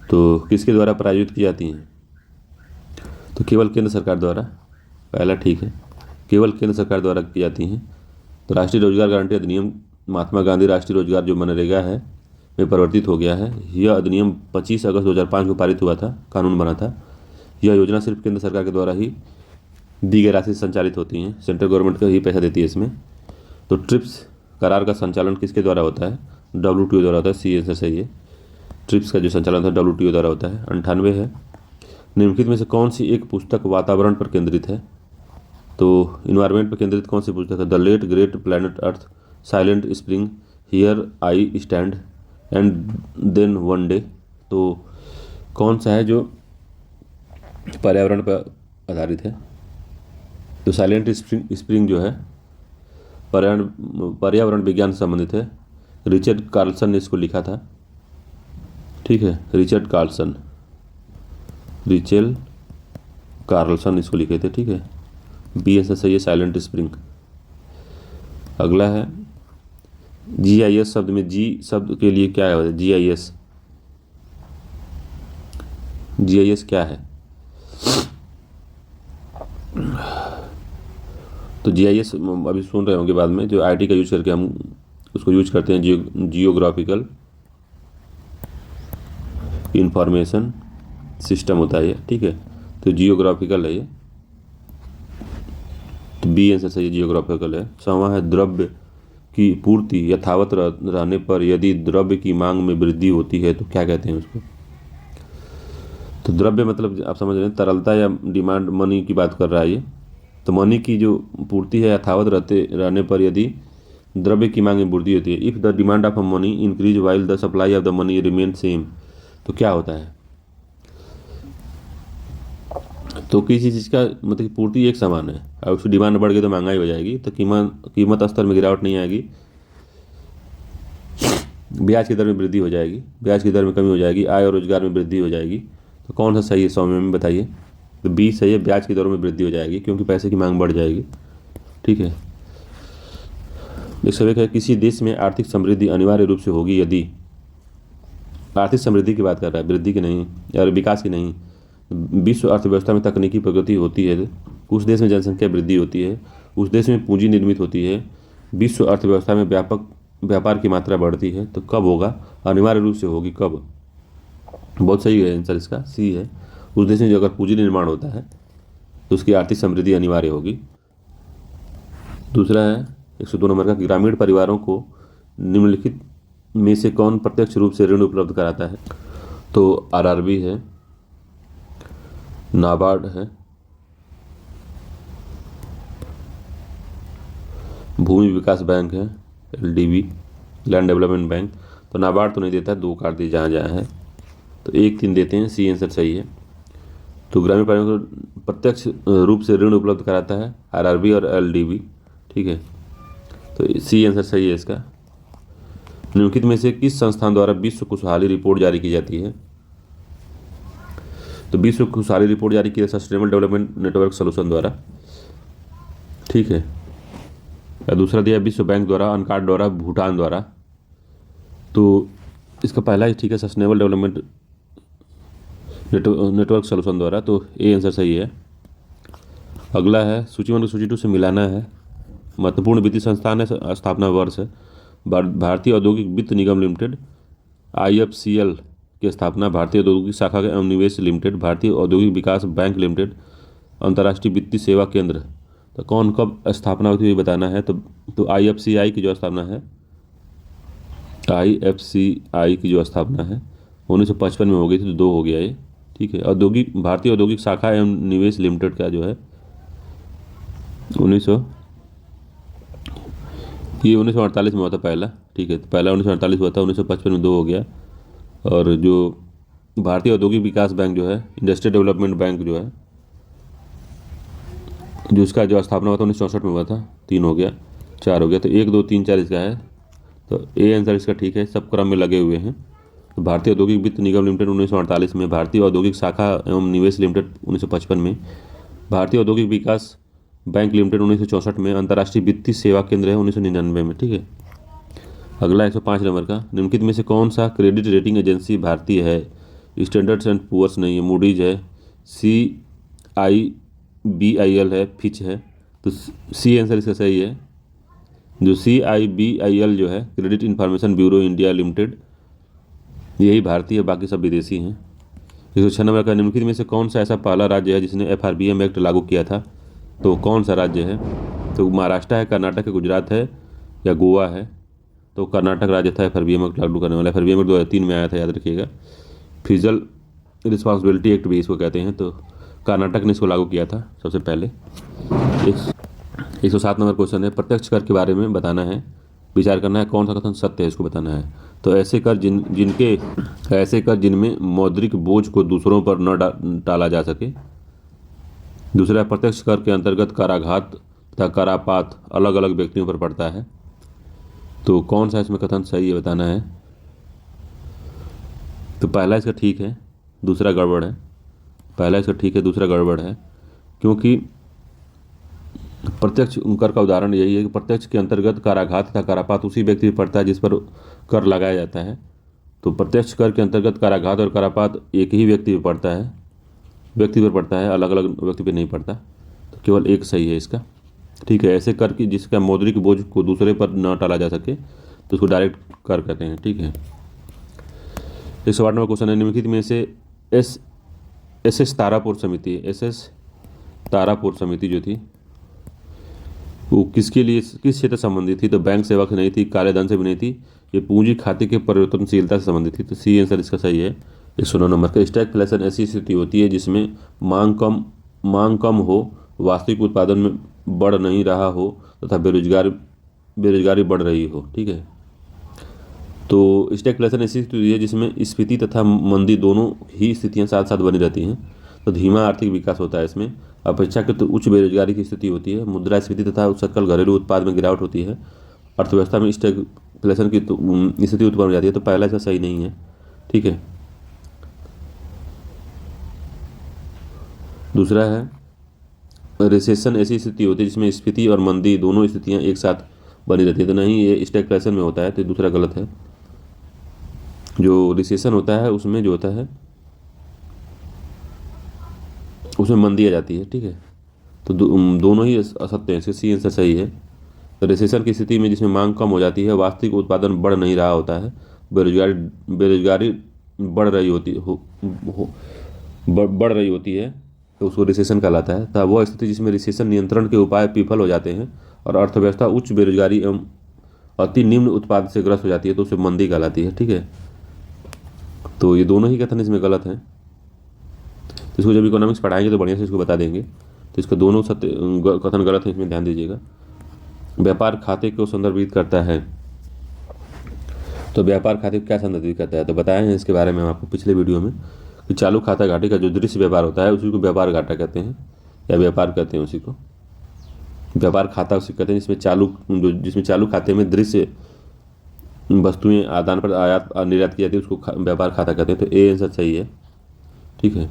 तो किसके द्वारा प्रायोजित की जाती हैं, तो केवल केंद्र सरकार द्वारा, पहला ठीक है, केवल केंद्र सरकार द्वारा की जाती हैं। तो राष्ट्रीय रोजगार गारंटी अधिनियम महात्मा गांधी राष्ट्रीय रोजगार जो मनरेगा है में परिवर्तित हो गया है। यह अधिनियम 25 अगस्त 2005 को पारित हुआ था, कानून बना था। यह योजना सिर्फ केंद्र सरकार के द्वारा ही दी गई राशि से संचालित होती हैं, सेंट्रल गवर्नमेंट का ही पैसा देती है इसमें। तो ट्रिप्स करार का संचालन किसके द्वारा होता है? WTO द्वारा होता है। सी आंसर सही है। ट्रिप्स का जो संचालन था WTO द्वारा होता है। 98 है, निम्नलिखित में से कौन सी एक पुस्तक वातावरण पर केंद्रित है? तो इन्वायरमेंट पर केंद्रित कौन सी पुस्तक है? The late great planet earth, silent spring, here I stand and then one day. तो कौन सा है जो पर्यावरण पर आधारित है? तो साइलेंट स्प्रिंग जो है पर्यावरण विज्ञान से संबंधित है। रिचर्ड कार्लसन ने इसको लिखा था। ठीक है, रिचर्ड कार्लसन इसको लिखे थे। ठीक है, बी आंसर सही है, साइलेंट स्प्रिंग। अगला है GIS शब्द में जी शब्द के लिए क्या है? GIS क्या है? तो GIS अभी सुन रहे होंगे बाद में, जो IT का यूज करके हम उसको यूज करते हैं, जियोग्राफिकल इंफॉर्मेशन सिस्टम होता है ये। ठीक है, तो जियोग्राफिकल है ये, तो बी आंसर सही जियोग्राफिकल है। 6वां है द्रव्य की पूर्ति यथावत रहने पर यदि द्रव्य की मांग में वृद्धि होती है तो क्या कहते हैं उसको? तो द्रव्य मतलब आप समझ रहे हैं तरलता या डिमांड, मनी की बात कर रहा है ये। तो मनी की जो पूर्ति है यथावत रहने पर यदि द्रव्य की मांग में वृद्धि होती है, if the demand of money increase while the supply of the money remain same, तो क्या होता है? तो किसी चीज़ का मतलब पूर्ति एक समान है और उसकी डिमांड बढ़ गई तो महंगाई हो जाएगी, तो कीमत स्तर में गिरावट नहीं आएगी, ब्याज की दर में वृद्धि हो जाएगी, ब्याज की दर में कमी हो जाएगी, आय और रोजगार में वृद्धि हो जाएगी। तो कौन सा सही है 100 में बताइए? तो बी सही है, ब्याज की दरों में वृद्धि हो जाएगी क्योंकि पैसे की मांग बढ़ जाएगी। ठीक है, एक है किसी देश में आर्थिक समृद्धि अनिवार्य रूप से होगी यदि, आर्थिक समृद्धि की बात कर रहा है, वृद्धि की नहीं और विकास की नहीं। विश्व अर्थव्यवस्था में तकनीकी प्रगति होती है, उस देश में जनसंख्या वृद्धि होती है, उस देश में पूंजी निर्मित होती है, विश्व अर्थव्यवस्था में व्यापक व्यापार की मात्रा बढ़ती है, तो कब होगा? अनिवार्य रूप से होगी। कब? बहुत सही है आंसर इसका, सी है। उस देश में जो अगर पूंजी निर्माण होता है तो उसकी आर्थिक समृद्धि अनिवार्य होगी। दूसरा है 102 नंबर का, ग्रामीण परिवारों को निम्नलिखित में से कौन प्रत्यक्ष रूप से ऋण उपलब्ध कराता है? तो RRB है, नाबार्ड है, भूमि विकास बैंक है, LDB लैंड डेवलपमेंट बैंक। तो नाबार्ड तो नहीं देता है, 2 काट दिए जहाँ जहाँ है, तो 1 3 देते हैं, सी आंसर सही है। तो ग्रामीण परिवारों को प्रत्यक्ष रूप से ऋण उपलब्ध कराता है RRB और LDB। ठीक है, तो सी आंसर सही है इसका। निम्नलिखित में से किस संस्थान द्वारा विश्व खुशहाली रिपोर्ट जारी की जाती है? तो विश्व खुशहाली रिपोर्ट जारी की है सस्टेनेबल डेवलपमेंट नेटवर्क सोल्यूशन द्वारा। ठीक है, या दूसरा दिया विश्व बैंक द्वारा, अनकार्ड द्वारा, भूटान द्वारा। तो इसका पहला ही ठीक है, सस्टेनेबल डेवलपमेंट नेटवर्क सोल्यूशन द्वारा, तो ए आंसर सही है। अगला है सूची 1 को सूची 2 से मिलाना है। महत्वपूर्ण वित्तीय संस्थान है, स्थापना वर्ष है भारतीय औद्योगिक वित्त निगम लिमिटेड, IFCL की स्थापना, भारतीय औद्योगिक शाखा एवं निवेश लिमिटेड, भारतीय औद्योगिक विकास बैंक लिमिटेड, अंतर्राष्ट्रीय वित्तीय सेवा केंद्र। तो कौन कब स्थापना हुई थी ये बताना है। तो IFCI की जो स्थापना है, IFCI की जो स्थापना है 1955 में हो गई थी, तो 2 हो गया ये। ठीक है, भारतीय औद्योगिक शाखा एवं निवेश लिमिटेड का जो है 1948 में हुआ था पहला। ठीक है, तो पहला 1948 हुआ था, 1955 में 2 हो गया। और जो भारतीय औद्योगिक विकास बैंक जो है, इंडस्ट्रियल डेवलपमेंट बैंक जो है, जो इसका जो स्थापना हुआ था 1964 में हुआ था, 3 हो गया, 4 हो गया। तो 1 2 3 4 इसका है, तो ए आंसर इसका ठीक है, सब क्रम में लगे हुए हैं। तो भारतीय औद्योगिक वित्त निगम लिमिटेड 1948 में, भारतीय औद्योगिक शाखा एवं निवेश लिमिटेड 1955 में, भारतीय औद्योगिक विकास बैंक लिमिटेड 1964 में, अंतर्राष्ट्रीय वित्तीय सेवा केंद्र है 1999 में। ठीक है, अगला 105 नंबर का, निम्नलिखित में से कौन सा क्रेडिट रेटिंग एजेंसी भारतीय है? स्टैंडर्ड्स एंड पुअर्स नहीं है, मूडीज है, CIBIL है, फिच है। तो सी आंसर इसका सही है। जो CIBIL जो है credit information bureau India limited, यही भारतीय है, बाकी सब विदेशी हैं। 106 नंबर का, निम्नलिखित में से कौन सा ऐसा पहला राज्य है जिसने FRBM एक्ट लागू किया था? तो कौन सा राज्य है? तो महाराष्ट्र है, कर्नाटक है, गुजरात है, या गोवा है, तो कर्नाटक राज्य था FRBM एक्ट लागू करने वाला। FRBM एक्ट 2003 में आया था, याद रखिएगा। फिजिकल रिस्पॉन्सिबिलिटी एक्ट भी इसको कहते हैं, तो कर्नाटक ने इसको लागू किया था सबसे पहले। 107 नंबर क्वेश्चन है, प्रत्यक्ष कर के बारे में बताना है, विचार करना है कौन सा कथन सत्य है, इसको बताना है। तो ऐसे कर जिनमें मौद्रिक बोझ को दूसरों पर न टाला जा सके। दूसरा, प्रत्यक्ष कर के अंतर्गत कराघात तथा करापात अलग अलग व्यक्तियों पर पड़ता है। तो कौन सा इसमें कथन सही है बताना है। तो पहला इसका ठीक है, दूसरा गड़बड़ है। पहला इसका ठीक है, दूसरा गड़बड़ है, क्योंकि प्रत्यक्ष कर का उदाहरण यही है कि प्रत्यक्ष के अंतर्गत कराघात तथा करापात उसी व्यक्ति पर पड़ता है जिस पर कर लगाया जाता है। तो प्रत्यक्ष कर के अंतर्गत कराघात और करापात एक ही व्यक्ति पर पड़ता है, अलग अलग व्यक्ति पर नहीं पड़ता। तो केवल एक सही है इसका, ठीक है। ऐसे कर की जिसका मौद्रिक बोझ को दूसरे पर न टाला जा सके तो उसको डायरेक्ट कर कहते हैं, ठीक है। 108 नंबर क्वेश्चन है, निम्नलिखित में से एस तारापुर समिति जो थी वो किस क्षेत्र संबंधित थी। तो बैंक सेवा से नहीं थी, काले धन से भी नहीं थी, ये पूंजी खाते के परिवर्तनशीलता से संबंधित थी। तो सी आंसर इसका सही है। 109 नंबर का, स्टैगफ्लेशन ऐसी स्थिति होती है जिसमें मांग कम हो, वास्तविक उत्पादन में बढ़ नहीं रहा हो तथा बेरोजगारी बढ़ रही हो, ठीक है। तो स्टैगफ्लेशन ऐसी स्थिति है जिसमें स्फीति तथा मंदी दोनों ही स्थितियां साथ साथ बनी रहती हैं। तो धीमा आर्थिक विकास होता है इसमें, अपेक्षाकृत उच्च बेरोजगारी की स्थिति होती है, मुद्रास्फीति तथा सकल घरेलू उत्पाद में गिरावट होती है, अर्थव्यवस्था में स्टैगफ्लेशन की स्थिति उत्पन्न हो जाती है। तो पहला इसका सही नहीं है, ठीक है। दूसरा है, रिसेशन ऐसी स्थिति होती है जिसमें स्फीति और मंदी दोनों स्थितियां एक साथ बनी रहती है। तो नहीं, ये स्टैगफ्लेशन में होता है, तो दूसरा गलत है। जो रिसेशन होता है उसमें जो होता है उसमें मंदी आ जाती है, ठीक है। तो दोनों ही असत्य हैं, इसका सी आंसर सही है। रिसेशन की स्थिति में जिसमें मांग कम हो जाती है, वास्तविक उत्पादन बढ़ नहीं रहा होता है, बेरोजगारी बढ़ रही होती है, तो उसको रिसेशन कहलाता है। तथा वह स्थिति जिसमें रिसेशन नियंत्रण के उपाय विफल हो जाते हैं और अर्थव्यवस्था उच्च बेरोजगारी एवं अति निम्न उत्पाद से ग्रस्त हो जाती है, तो उसे मंदी कहलाती है, ठीक है। तो ये दोनों ही कथन इसमें गलत हैं। तो इसको जब इकोनॉमिक्स पढ़ाएंगे तो बढ़िया से इसको बता देंगे। तो इसका दोनों कथन गलत है, इसमें ध्यान दीजिएगा। व्यापार खाते को संदर्भित करता है, तो व्यापार खाते को क्या संदर्भित करता है, तो बताए हैं इसके बारे में हम आपको पिछले वीडियो में कि चालू खाता घाटे का जो दृश्य व्यापार होता है उसी को व्यापार घाटा कहते हैं, या व्यापार कहते हैं उसी को। व्यापार खाता उसी कहते हैं जिसमें चालू खाते में दृश्य वस्तुएं आदान पर आयात और निर्यात की जाती है, उसको व्यापार खाता कहते हैं। तो ए आंसर सही है, ठीक है।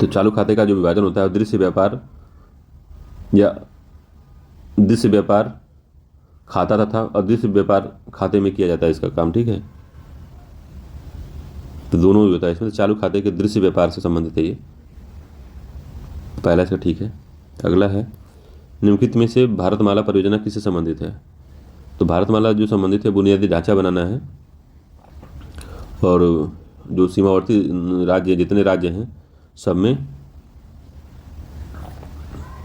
तो चालू खाते का जो विभाजन होता है दृश्य व्यापार खाता तथा अदृश्य व्यापार खाते में किया जाता है इसका काम, ठीक है। तो दोनों ही होता है इसमें। तो चालू खाते के दृश्य व्यापार से संबंधित है ये, पहला इसका ठीक है। अगला है, निम्नलिखित में से भारतमाला परियोजना किससे संबंधित है। तो भारतमाला जो संबंधित है बुनियादी ढांचा बनाना है, और जो सीमावर्ती राज्य जितने राज्य हैं सब में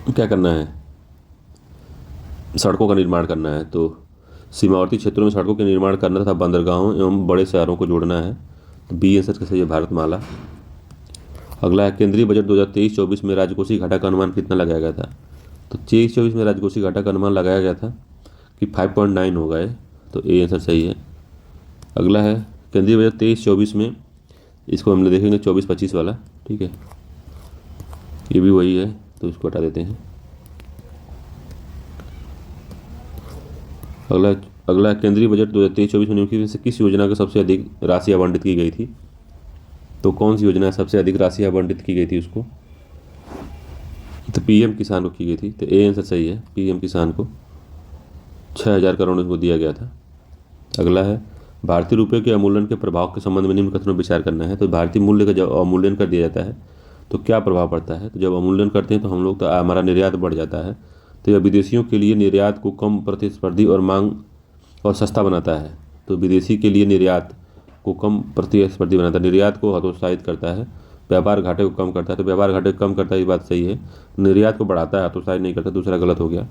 क्या करना है, सड़कों का निर्माण करना है। तो सीमावर्ती क्षेत्रों में सड़कों के निर्माण करना तथा बंदरगाहों एवं बड़े शहरों को जोड़ना है। तो बी आंसर कैसे, ये भारतमाला। अगला है, केंद्रीय बजट 2023-24 में राजकोषीय घाटा का अनुमान कितना लगाया गया था। तो 23-24 में राजकोषीय घाटा का अनुमान लगाया गया था कि 5.9 होगा ये, तो ए आंसर सही है। अगला है, केंद्रीय बजट 23-24 में, इसको हम देखेंगे 24-25 वाला, ठीक है, ये भी वही है, तो इसको हटा देते हैं। अगला केंद्रीय बजट 2023-24 में निम्नलिखित में से किस योजना को सबसे अधिक राशि आवंटित की गई थी। तो कौन सी योजना सबसे अधिक राशि आवंटित की गई थी उसको, तो पीएम किसान को की गई थी। तो ए आंसर सही है, पीएम किसान को 6,000 करोड़ उसको दिया गया था। अगला है, भारतीय रुपये के अवमूल्यन के प्रभाव के संबंध में निम्न कथनों पर विचार करना है। तो भारतीय मूल्य का जब अवमूल्यन कर दिया जाता है तो क्या प्रभाव पड़ता है। तो जब अवमूल्यन करते हैं तो हम लोग, तो हमारा निर्यात बढ़ जाता है, तो यह विदेशियों के लिए निर्यात को कम प्रतिस्पर्धी और मांग और सस्ता बनाता है। तो विदेशी के लिए निर्यात को कम प्रतिस्पर्धी बनाता है, निर्यात को हतोत्साहित करता है, व्यापार घाटे को कम करता है, तो व्यापार घाटे को कम करता है, ये बात सही है। निर्यात को बढ़ाता है, हतोत्साहित नहीं करता, दूसरा गलत हो गया।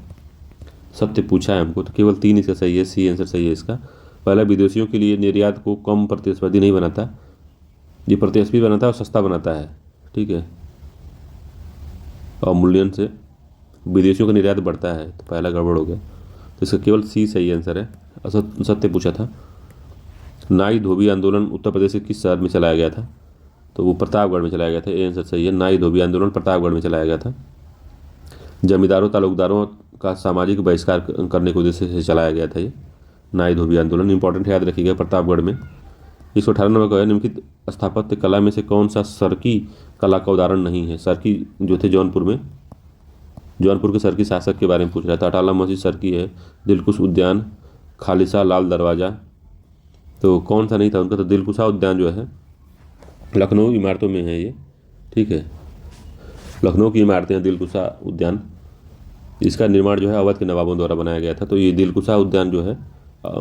सत्य पूछा है हमको, तो केवल 3 इसका सही है, सी आंसर सही है इसका। पहला, विदेशियों के लिए निर्यात को कम प्रतिस्पर्धी नहीं बनाता, ये प्रतिस्पर्धी बनाता है और सस्ता बनाता है, ठीक है, और मूल्यन से विदेशियों का निर्यात बढ़ता है, तो पहला गड़बड़ हो गया, तो इसका केवल सी सही आंसर है। सत्य पूछा था, नाई धोबी आंदोलन उत्तर प्रदेश के किस शहर में चलाया गया था, तो वो प्रतापगढ़ में चलाया गया था, ये आंसर सही है। नाई धोबी आंदोलन प्रतापगढ़ में चलाया गया था। जमींदारों तालुकदारों का सामाजिक बहिष्कार करने के उद्देश्य से चलाया गया था ये नाई धोबी आंदोलन, इंपॉर्टेंट याद रखिएगा, प्रतापगढ़ में। 118 नंबर का है, निम्नलिखित स्थापत्य कला में से कौन सा सरकी कला का उदाहरण नहीं है। सरकी जो थे जौनपुर में, जौनपुर के सरकी शासक के बारे में पूछ रहा था। अटाला मस्जिद सरकी है, दिलकुश उद्यान, खालिसा लाल दरवाज़ा, तो कौन सा नहीं था उनका, तो दिलकुशा उद्यान जो है लखनऊ इमारतों में है ये, ठीक है, लखनऊ की इमारतें हैं दिलकुशा उद्यान। इसका निर्माण जो है अवध के नवाबों द्वारा बनाया गया था, तो ये दिलकुशा उद्यान जो है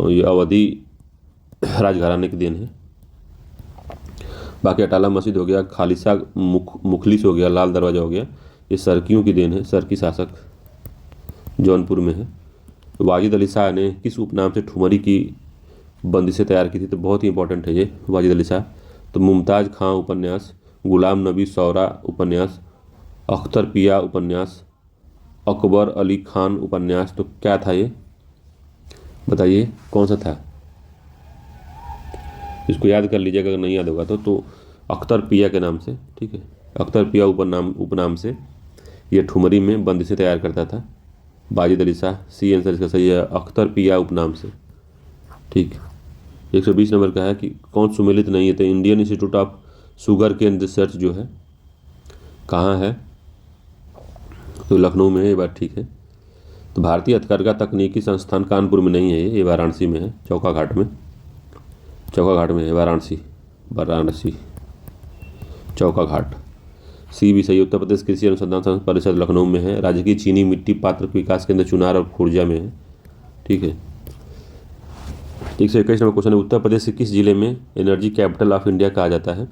ये अवधी राजघराने की देन है। बाकी अटाला मस्जिद हो गया, खालिसा मुखलिस हो गया, लाल दरवाज़ा हो गया, ये सरकियों की देन है, सरकी शासक जौनपुर में है। वाजिद अली शाह ने किस उपनाम से ठुमरी की बंदिशें तैयार की थी, तो बहुत ही इंपॉर्टेंट है ये वाजिद अली शाह। तो मुमताज़ खां उपन्यास, गुलाम नबी सौरा उपन्यास, अख्तर पिया उपन्यास, अकबर अली खान उपन्यास, तो क्या था ये बताइए कौन सा था, इसको याद कर लीजिएगा, अगर नहीं याद होगा तो अख्तर पिया के नाम से, ठीक है, अख्तर पिया उपनाम से ये ठुमरी में बंदिशें तैयार करता था वाजिद अली शाह। सी आंसर इसका सही है, अख्तर पिया उपनाम से, ठीक। 120 नंबर का है कि कौन सुमेलित नहीं है, तो Indian institute of sugar cane research जो है कहाँ है, तो लखनऊ में है, ये बात ठीक है। तो भारतीय हथकरघा तकनीकी संस्थान कानपुर में नहीं है, ये वाराणसी में है, चौका घाट में है, वाराणसी चौका घाट। सी भी सही, उत्तर प्रदेश कृषि अनुसंधान परिषद लखनऊ में है। राज्य की चीनी मिट्टी पात्र विकास केंद्र चुनार और खुर्जा में है, ठीक है। 121 नंबर क्वेश्चन है, उत्तर प्रदेश के किस जिले में एनर्जी कैपिटल ऑफ इंडिया कहा जाता है।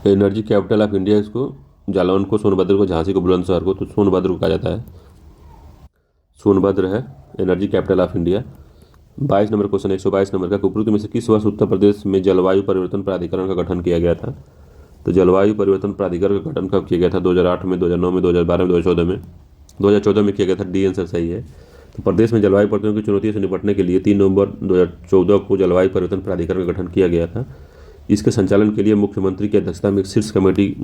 एनर्जी कैपिटल ऑफ इंडिया, इसको जालौन को, सोनभद्र को, झांसी को, बुलंदशहर को, तो सोनभद्र को कहा जाता है, सोनभद्र है energy capital of India. 22 number question, 122 number का, उपरोक्त में से किस वर्ष उत्तर प्रदेश में जलवायु परिवर्तन प्राधिकरण का गठन किया गया था। तो जलवायु परिवर्तन प्राधिकरण का गठन कब किया गया था, 2008 में, 2009 में, 2012 में, 2014 में। 2014 में किया गया था, डी आंसर सही है। तो प्रदेश में जलवायु परिवर्तन की चुनौतियों से निपटने के लिए 3 नवंबर 2014 को जलवायु परिवर्तन प्राधिकरण का गठन किया गया था। इसके संचालन के लिए मुख्यमंत्री की अध्यक्षता में एक शीर्ष कमेटी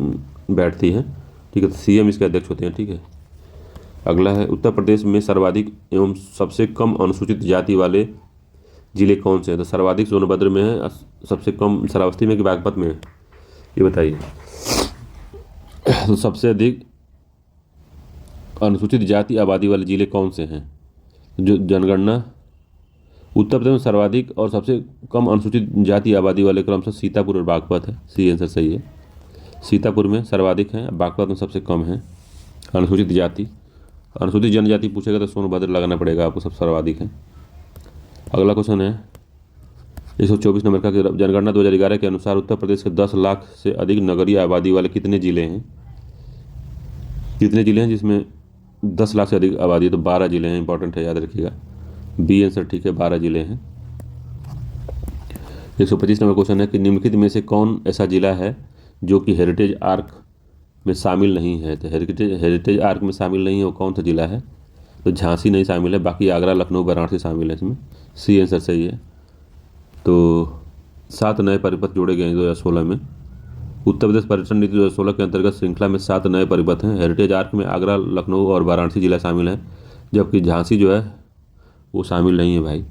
बैठती है, ठीक है, तो सीएम इसके अध्यक्ष होते हैं, ठीक है। अगला है, उत्तर प्रदेश में सर्वाधिक एवं सबसे कम अनुसूचित जाति वाले जिले कौन से हैं। तो सर्वाधिक सोनभद्र में है, सबसे कम श्रावस्ती में कि बागपत में है, ये बताइए। तो सबसे अधिक अनुसूचित जाति आबादी वाले जिले कौन से हैं, जो जनगणना उत्तर प्रदेश में सर्वाधिक और सबसे कम अनुसूचित जाति आबादी वाले क्रमशः सीतापुर और बागपत है, सी आंसर सही है। सीतापुर में सर्वाधिक है, बागपत में सबसे कम है अनुसूचित जाति। अनुसूचित जनजाति पूछेगा तो सोनभद्र लगाना पड़ेगा आपको, सब सर्वाधिक है। अगला क्वेश्चन है 124 नंबर का, जनगणना 2011 के अनुसार उत्तर प्रदेश के 10 लाख से अधिक नगरीय आबादी वाले कितने जिले हैं। कितने जिले हैं जिसमें 10 लाख से अधिक आबादी है, तो 12 जिले हैं, इंपॉर्टेंट है, याद रखिएगा, बी आंसर ठीक है, 12 जिले हैं। 125 नंबर क्वेश्चन है कि निम्नलिखित में से कौन ऐसा जिला है जो कि हेरिटेज आर्क में शामिल नहीं है। तो हेरिटेज आर्क में शामिल नहीं है वो कौन सा जिला है, तो झांसी नहीं शामिल है, बाकी आगरा, लखनऊ, वाराणसी शामिल है इसमें, सी आंसर सही है। तो 7 नए परिपथ जोड़े गए हैं 2016 में। उत्तर प्रदेश पर्यटन नीति 2016 के अंतर्गत श्रृंखला में 7 नए परिपथ हैं। हेरिटेज आर्क में आगरा, लखनऊ और वाराणसी जिला शामिल है, जबकि झांसी जो है वो शामिल नहीं है भाई।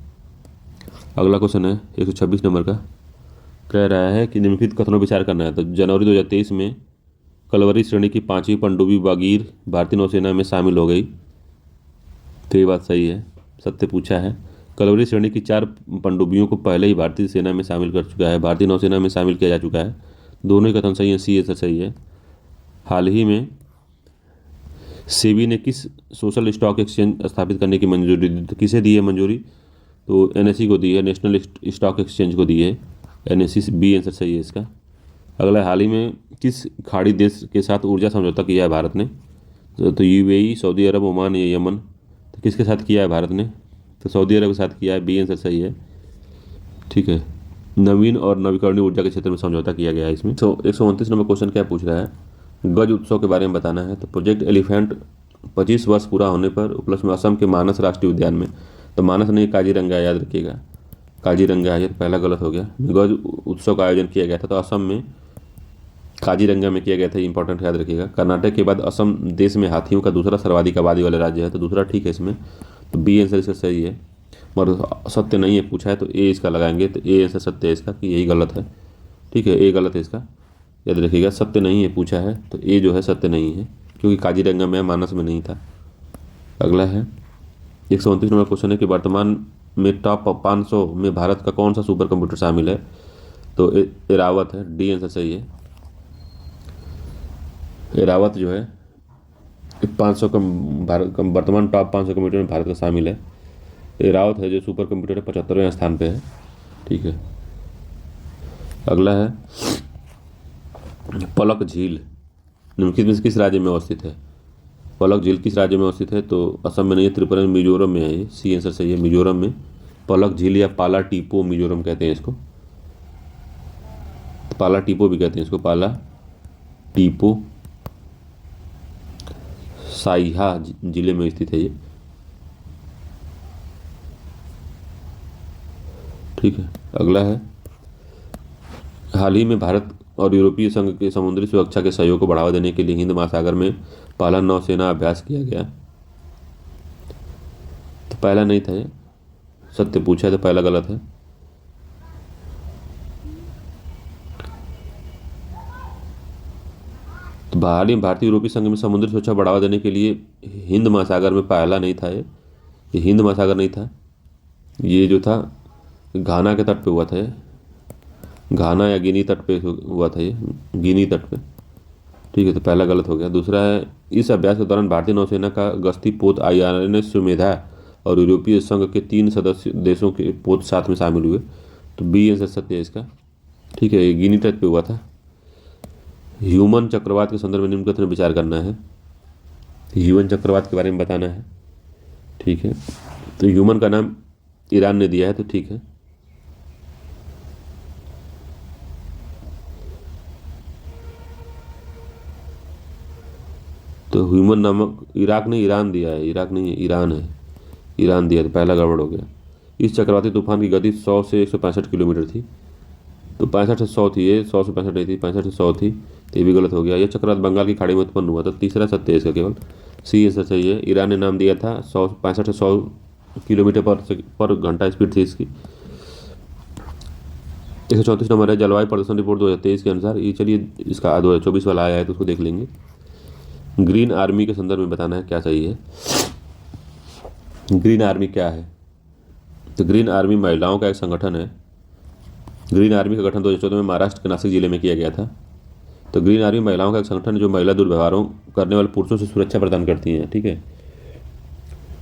अगला क्वेश्चन है 126 नंबर का, कह रहा है कि निम्नलिखित कथनों पर विचार करना है। तो जनवरी 2023 में कलवरी श्रेणी की 5वीं पनडुब्बी बागीर भारतीय नौसेना में शामिल हो गई, तो ये बात सही है, सत्य पूछा है। कलवरी श्रेणी की 4 पनडुब्बियों को पहले ही भारतीय सेना में शामिल कर चुका है, भारतीय नौसेना में शामिल किया जा चुका है, दोनों ही कथन सही है, सी आंसर सही है। हाल ही में सेबी ने किस सोशल स्टॉक एक्सचेंज स्थापित करने की मंजूरी दी, तो किसे दी है मंजूरी, तो एनएसई को दी है, नेशनल स्टॉक एक्सचेंज को दी है, एनएसई, बी आंसर सही है इसका। अगला, हाल ही में किस खाड़ी देश के साथ ऊर्जा समझौता किया है भारत ने? तो यूएई, सऊदी अरब, ओमान या यमन। तो किसके साथ किया है भारत ने? तो सऊदी अरब के साथ किया है। बी आंसर सही है। ठीक है, नवीन और नवीकरणीय ऊर्जा के क्षेत्र में समझौता किया गया है इसमें। तो 129 नंबर क्वेश्चन क्या पूछ रहा है? गज उत्सव के बारे में बताना है। तो प्रोजेक्ट एलिफेंट 25 वर्ष पूरा होने पर उपलक्ष्य में असम के मानस राष्ट्रीय उद्यान में, तो मानस नहीं, काजीरंगा है, याद रखिएगा, काजीरंगा है। ये पहला गलत हो गया। गज उत्सव का आयोजन किया गया था तो असम में काजीरंगा में किया गया था, इंपॉर्टेंट याद रखिएगा। कर्नाटक के बाद असम देश में हाथियों का दूसरा सर्वाधिक आबादी वाला राज्य है, तो दूसरा ठीक है इसमें। तो बी आंसर इसका सही है। मगर सत्य नहीं है पूछा है तो ए इसका लगाएंगे, तो ए आंसर सत्य है इसका, कि यही गलत है। ठीक है, ए गलत है इसका, याद रखिएगा। सत्य नहीं है पूछा है तो ए जो है सत्य नहीं है, क्योंकि काजीरंगा में, मानस में नहीं था। अगला है 129 नंबर क्वेश्चन है कि वर्तमान में टॉप 500 में भारत का कौन सा सुपर कंप्यूटर शामिल है? तो एरावत है, डी आंसर सही है। एरावत जो है 500 का भारत का वर्तमान टॉप 500 कंप्यूटर में भारत का शामिल है। एरावत है जो सुपर कंप्यूटर है, 75वें स्थान पे है। ठीक है, अगला है पलक झील निम्नलिखित में से किस राज्य में अवस्थित है? पलक झील किस राज्य में अवस्थित है? तो असम में नहीं है, त्रिपुरा में, मिजोरम में है। ये सी आंसर सही है, मिजोरम में पलक झील, या पाला टीपो मिजोरम कहते हैं इसको। पाला टीपो भी कहते हैं इसको, पाला टीपो साइहा जिले में स्थित है ये। ठीक है, अगला है हाल ही में भारत और यूरोपीय संघ के समुद्री सुरक्षा के सहयोग को बढ़ावा देने के लिए हिंद महासागर में पहला नौसेना अभ्यास किया गया। तो पहला नहीं था ये, सत्य पूछा है तो पहला गलत है। तो हाल ही में भारतीय यूरोपीय संघ में समुद्री सुरक्षा बढ़ावा देने के लिए हिंद महासागर में पहला नहीं था ये हिंद महासागर नहीं था, ये जो था घाना के तट पे हुआ था ये, घाना या गिनी तट पे हुआ था ये, गिनी तट पे। ठीक है, तो पहला गलत हो गया। दूसरा है इस अभ्यास के दौरान भारतीय नौसेना का गश्ती पोत INS सुमेधा और यूरोपीय संघ के 3 सदस्य देशों के पोत साथ में शामिल हुए। तो बी आंसर सत्य है इसका। ठीक है, ये गिनी तट पे हुआ था। ह्यूमन चक्रवात के संदर्भ में निम्न कथन विचार करना है। ह्यूमन चक्रवात के बारे में बताना है। ठीक है, तो ह्यूमन का नाम ईरान ने दिया है, तो ठीक है। तो ह्यूमन नामक, इराक ने ईरान दिया है, इराक नहीं ईरान है, ईरान दिया, तो पहला गड़बड़ हो गया। इस चक्रवाती तूफान की गति 100 से 165 किलोमीटर थी। तो 65 से 100 थी, ये 100 से 65 नहीं थी, 65 से 100 थी, तो ये भी गलत हो गया। यह चक्रवात बंगाल की खाड़ी में उत्पन्न हुआ था। तीसरा सत्य है इसका, केवल सी आंसर सही है। ईरान ने नाम दिया था, 65 से 100 किलोमीटर पर घंटा स्पीड थी इसकी। 134 नंबर है जलवायु प्रदर्शन रिपोर्ट 2023 के अनुसार। ये चलिए इसका 2024 वाला आया है तो उसको देख लेंगे। ग्रीन आर्मी के संदर्भ में बताना है क्या चाहिए। ग्रीन आर्मी क्या है? तो ग्रीन आर्मी महिलाओं का एक संगठन है। ग्रीन आर्मी का गठन 2014 में महाराष्ट्र के नासिक जिले में किया गया था। तो ग्रीन आर्मी महिलाओं का एक संगठन है जो महिला दुर्व्यवहारों करने वाले पुरुषों से सुरक्षा प्रदान करती हैं। ठीक है,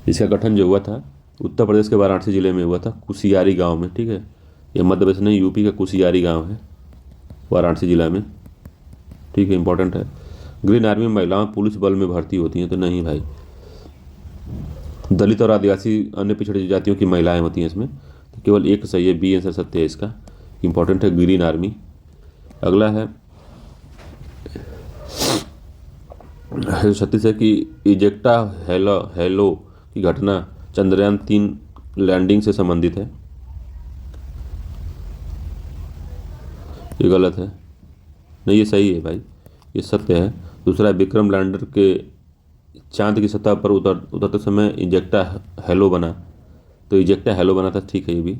इसका गठन जो हुआ था उत्तर प्रदेश के वाराणसी जिले में हुआ था, कुसियारी गांव में। ठीक है, ये मध्य प्रदेश नहीं, यूपी का कुसियारी गांव है, वाराणसी जिला में। ठीक है, इंपॉर्टेंट है। ग्रीन आर्मी में महिलाएं पुलिस बल में भर्ती होती हैं, तो नहीं भाई। दलित और आदिवासी अन्य पिछड़ी जातियों की महिलाएं होती हैं इसमें, तो केवल एक सही है, बी आंसर सत्य है इसका। इंपॉर्टेंट है ग्रीन आर्मी। अगला है 36 है कि इजेक्टा हेलो की घटना चंद्रयान 3 लैंडिंग से संबंधित है। ये गलत है, नहीं ये सही है भाई, ये सत्य है। दूसरा, विक्रम लैंडर के चांद की सतह पर उतरते समय इजेक्टा हेलो बना, तो इजेक्टा हेलो बना था। ठीक है, ये भी।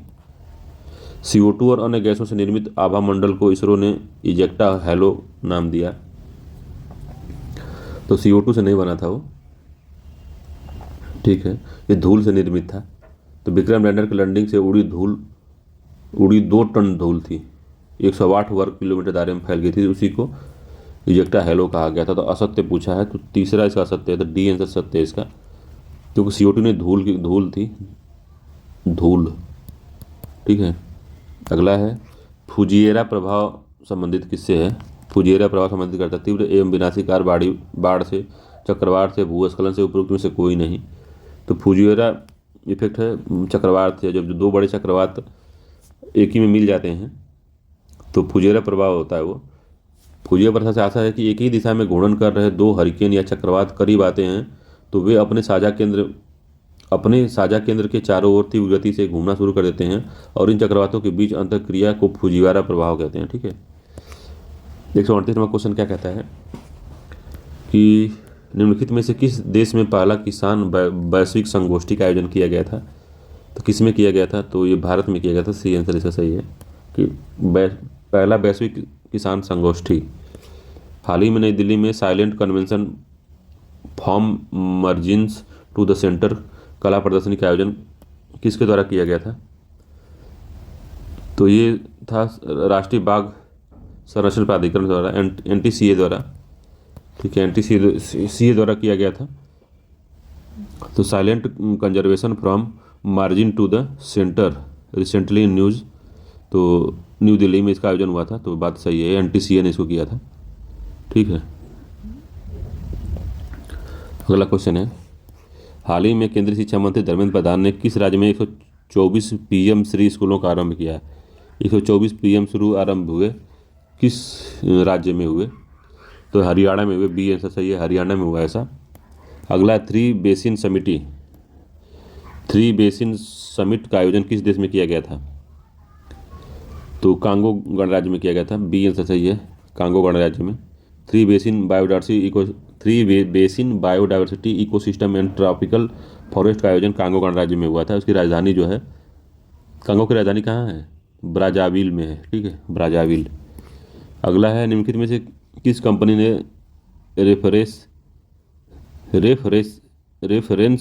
CO2 और अन्य गैसों से निर्मित आभा मंडल को इसरो ने इजेक्टा हेलो नाम दिया, तो CO2 से नहीं बना था वो। ठीक है, ये धूल से निर्मित था। तो विक्रम लैंडर की लैंडिंग से उड़ी 2 टन धूल थी, 108 वर्ग किलोमीटर दायरे में फैल गई थी, उसी को इजेक्टा हेलो कहा गया था। तो असत्य पूछा है, तो तीसरा इसका असत्य है, तो डी आंसर सत्य है इसका, क्योंकि CO2 ने धूल थी, धूल। ठीक है, अगला है फुजिएरा प्रभाव संबंधित किससे है? फुजियरा प्रभाव संबंधित करता है तीव्र एवं विनाशकारी बाढ़ से, चक्रवात से, भूस्खलन से, उपरोक्त में से कोई नहीं। तो फुजियरा इफेक्ट है चक्रवात से, जब दो बड़े चक्रवात एक ही में मिल जाते हैं तो फुजियरा प्रभाव होता है। वो फुजियरा प्रभाव से ऐसा है कि एक ही दिशा में घूर्णन कर रहे दो हरिकेन या चक्रवात करीब आते हैं तो वे अपने साझा केंद्र के चारों ओर तीव्र गति से घूमना शुरू कर देते हैं और इन चक्रवातों के बीच अंतःक्रिया को फुजिवारा प्रभाव कहते हैं। ठीक है। 138वां क्वेश्चन क्या कहता है कि निम्नलिखित में से किस देश में पहला किसान वैश्विक संगोष्ठी का आयोजन किया गया था? तो किस में किया गया था? तो ये भारत में किया गया था। सी आंसर इसका सही है कि पहला वैश्विक किसान संगोष्ठी हाल ही में नई दिल्ली में silent convention from margins to the centre कला प्रदर्शनी का आयोजन किसके द्वारा किया गया था? तो ये था राष्ट्रीय बाघ संरक्षण प्राधिकरण द्वारा, NTCA द्वारा। ठीक है, NTCA द्वारा किया गया था। तो silent conservation from margin to the centre recently in news, तो न्यू दिल्ली में इसका आयोजन हुआ था। तो बात सही है, NTCA ने इसको किया था। ठीक है। अगला क्वेश्चन है, हाल ही में केंद्रीय शिक्षा मंत्री धर्मेंद्र प्रधान ने किस राज्य में 124 PM श्री स्कूलों का आरंभ किया है? 124 PM शुरू आरंभ हुए किस राज्य में हुए? तो हरियाणा में हुए। बी आंसर सही है, हरियाणा में हुआ ऐसा। अगला, थ्री बेसिन समिट का आयोजन किस देश में किया गया था? तो कांगो गणराज्य में किया गया था। बी आंसर सही है, कांगो गणराज्य में। Three basin biodiversity ecosystem and tropical forest का आयोजन कांगो गणराज्य में हुआ था। उसकी राजधानी जो है, कांगो की राजधानी कहाँ है? ब्राज़ाविल में है। ठीक है, ब्राज़ाविल। अगला है, निम्नलिखित में से किस कंपनी ने रेफरेंस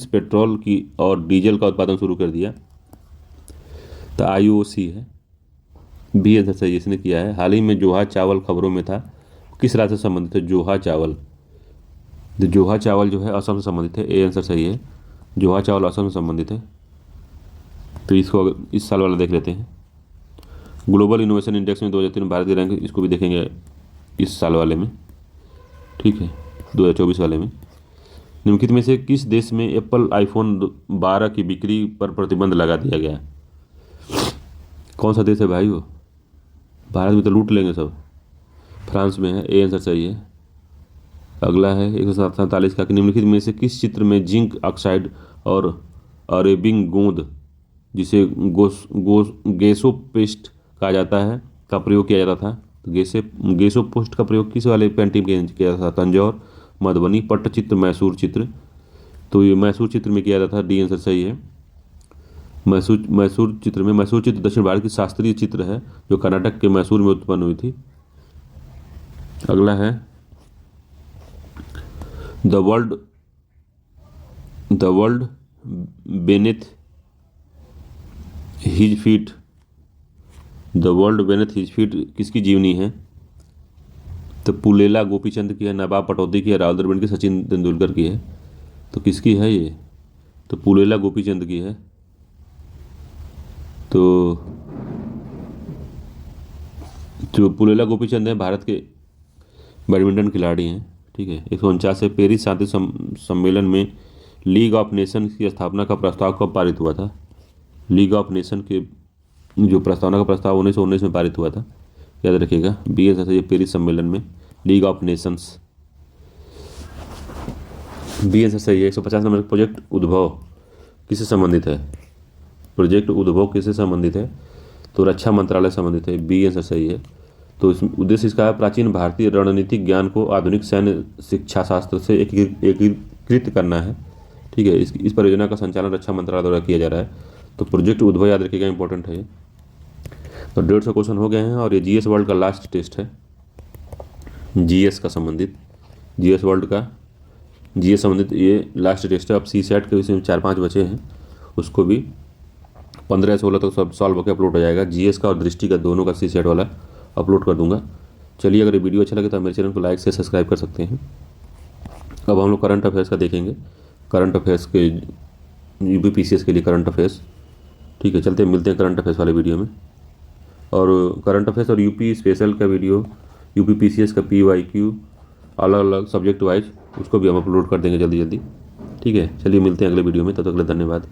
पेट्रोल की और डीजल का उत्पादन शुरू कर दिया? तो IOC है। बी आंसर सही, इसने किया है। हाल ही में जोहा चावल खबरों में था, किस राज्य से संबंधित है? जोहा चावल। जोहा चावल जो है असम से संबंधित है। ए आंसर सही है, जोहा चावल असम से संबंधित है। तो इसको इस साल वाला देख लेते हैं। ग्लोबल इनोवेशन इंडेक्स में 2003 भारत की रैंक, इसको भी देखेंगे इस साल वाले में। ठीक है, 2024 वाले में। निम्नलिखित में से किस देश में एप्पल iPhone 12 की बिक्री पर प्रतिबंध लगा दिया गया? कौन सा देश है भाई वो? भारत में तो लूट लेंगे सब। फ्रांस में है। ए आंसर सही है। अगला है 147 का, कि निम्नलिखित में से किस चित्र में जिंक ऑक्साइड और अरेबिक गोंद, जिसे गेसोपेस्ट कहा जाता है, का प्रयोग किया जाता था? तो गेसोपोस्ट का प्रयोग किस वाले पेंटिंग में किया जाता था? तंजौर, मधुबनी, पट्टचित्र, मैसूर चित्र। तो ये मैसूर चित्र में किया जाता था। डी आंसर सही है, मैसूर चित्र दक्षिण भारत की शास्त्रीय चित्र है जो कर्नाटक के मैसूर में उत्पन्न हुई थी। अगला है, the world beneath his feet किसकी जीवनी है? तो पुलेला गोपीचंद की है, नवाब पटौदी की है, राहुल द्रविड़ की, सचिन तेंदुलकर की है। तो किसकी है ये? तो पुलेला गोपीचंद की है। तो जो पुलेला गोपीचंद है भारत के बैडमिंटन खिलाड़ी हैं। ठीक है। 149 से पेरिस शांति सम्मेलन में लीग ऑफ नेशन की स्थापना का प्रस्ताव कब पारित हुआ था? लीग ऑफ नेशन के जो प्रस्तावना का प्रस्ताव 1919 में पारित हुआ था, याद रखिएगा। बी आंसर सही है, पेरिस सम्मेलन में league of nations. B answer सही है। 150 नंबर, प्रोजेक्ट उद्भव किससे संबंधित है? प्रोजेक्ट उद्भव किससे संबंधित है? तो रक्षा मंत्रालय संबंधित है। बी आंसर सही है। तो इस उद्देश्य इसका है प्राचीन भारतीय रणनीतिक ज्ञान को आधुनिक सैन्य शिक्षा शास्त्र से एकीकृत करना है। ठीक है। इस परियोजना का संचालन रक्षा मंत्रालय द्वारा किया जा रहा है। तो प्रोजेक्ट उद्भव याद रखिएगा, इंपॉर्टेंट है ये। तो 150 क्वेश्चन हो गए हैं और ये GS वर्ल्ड का लास्ट टेस्ट है। GS संबंधित ये लास्ट टेस्ट है। अब CSAT के विषय में 4-5 बचे हैं, उसको भी 15 या 16 तक सब सॉल्व होकर अपलोड हो जाएगा। GS का और दृष्टि का दोनों का CSAT वाला अपलोड कर दूंगा। चलिए, अगर ये वीडियो अच्छा लगे तो मेरे चैनल को लाइक से सब्सक्राइब कर सकते हैं। अब हम लोग करंट अफेयर्स का देखेंगे, करंट अफेयर्स के UPPCS के लिए करंट अफेयर्स। ठीक है, चलते मिलते हैं करंट अफेयर्स वाले वीडियो में। और करंट अफेयर्स और यूपी स्पेशल का वीडियो, यूपी पीसीएस का PYQ अलग अलग सब्जेक्ट वाइज, उसको भी हम अपलोड कर देंगे जल्दी जल्दी। ठीक है, चलिए मिलते हैं अगले वीडियो में, तब तक के लिए धन्यवाद।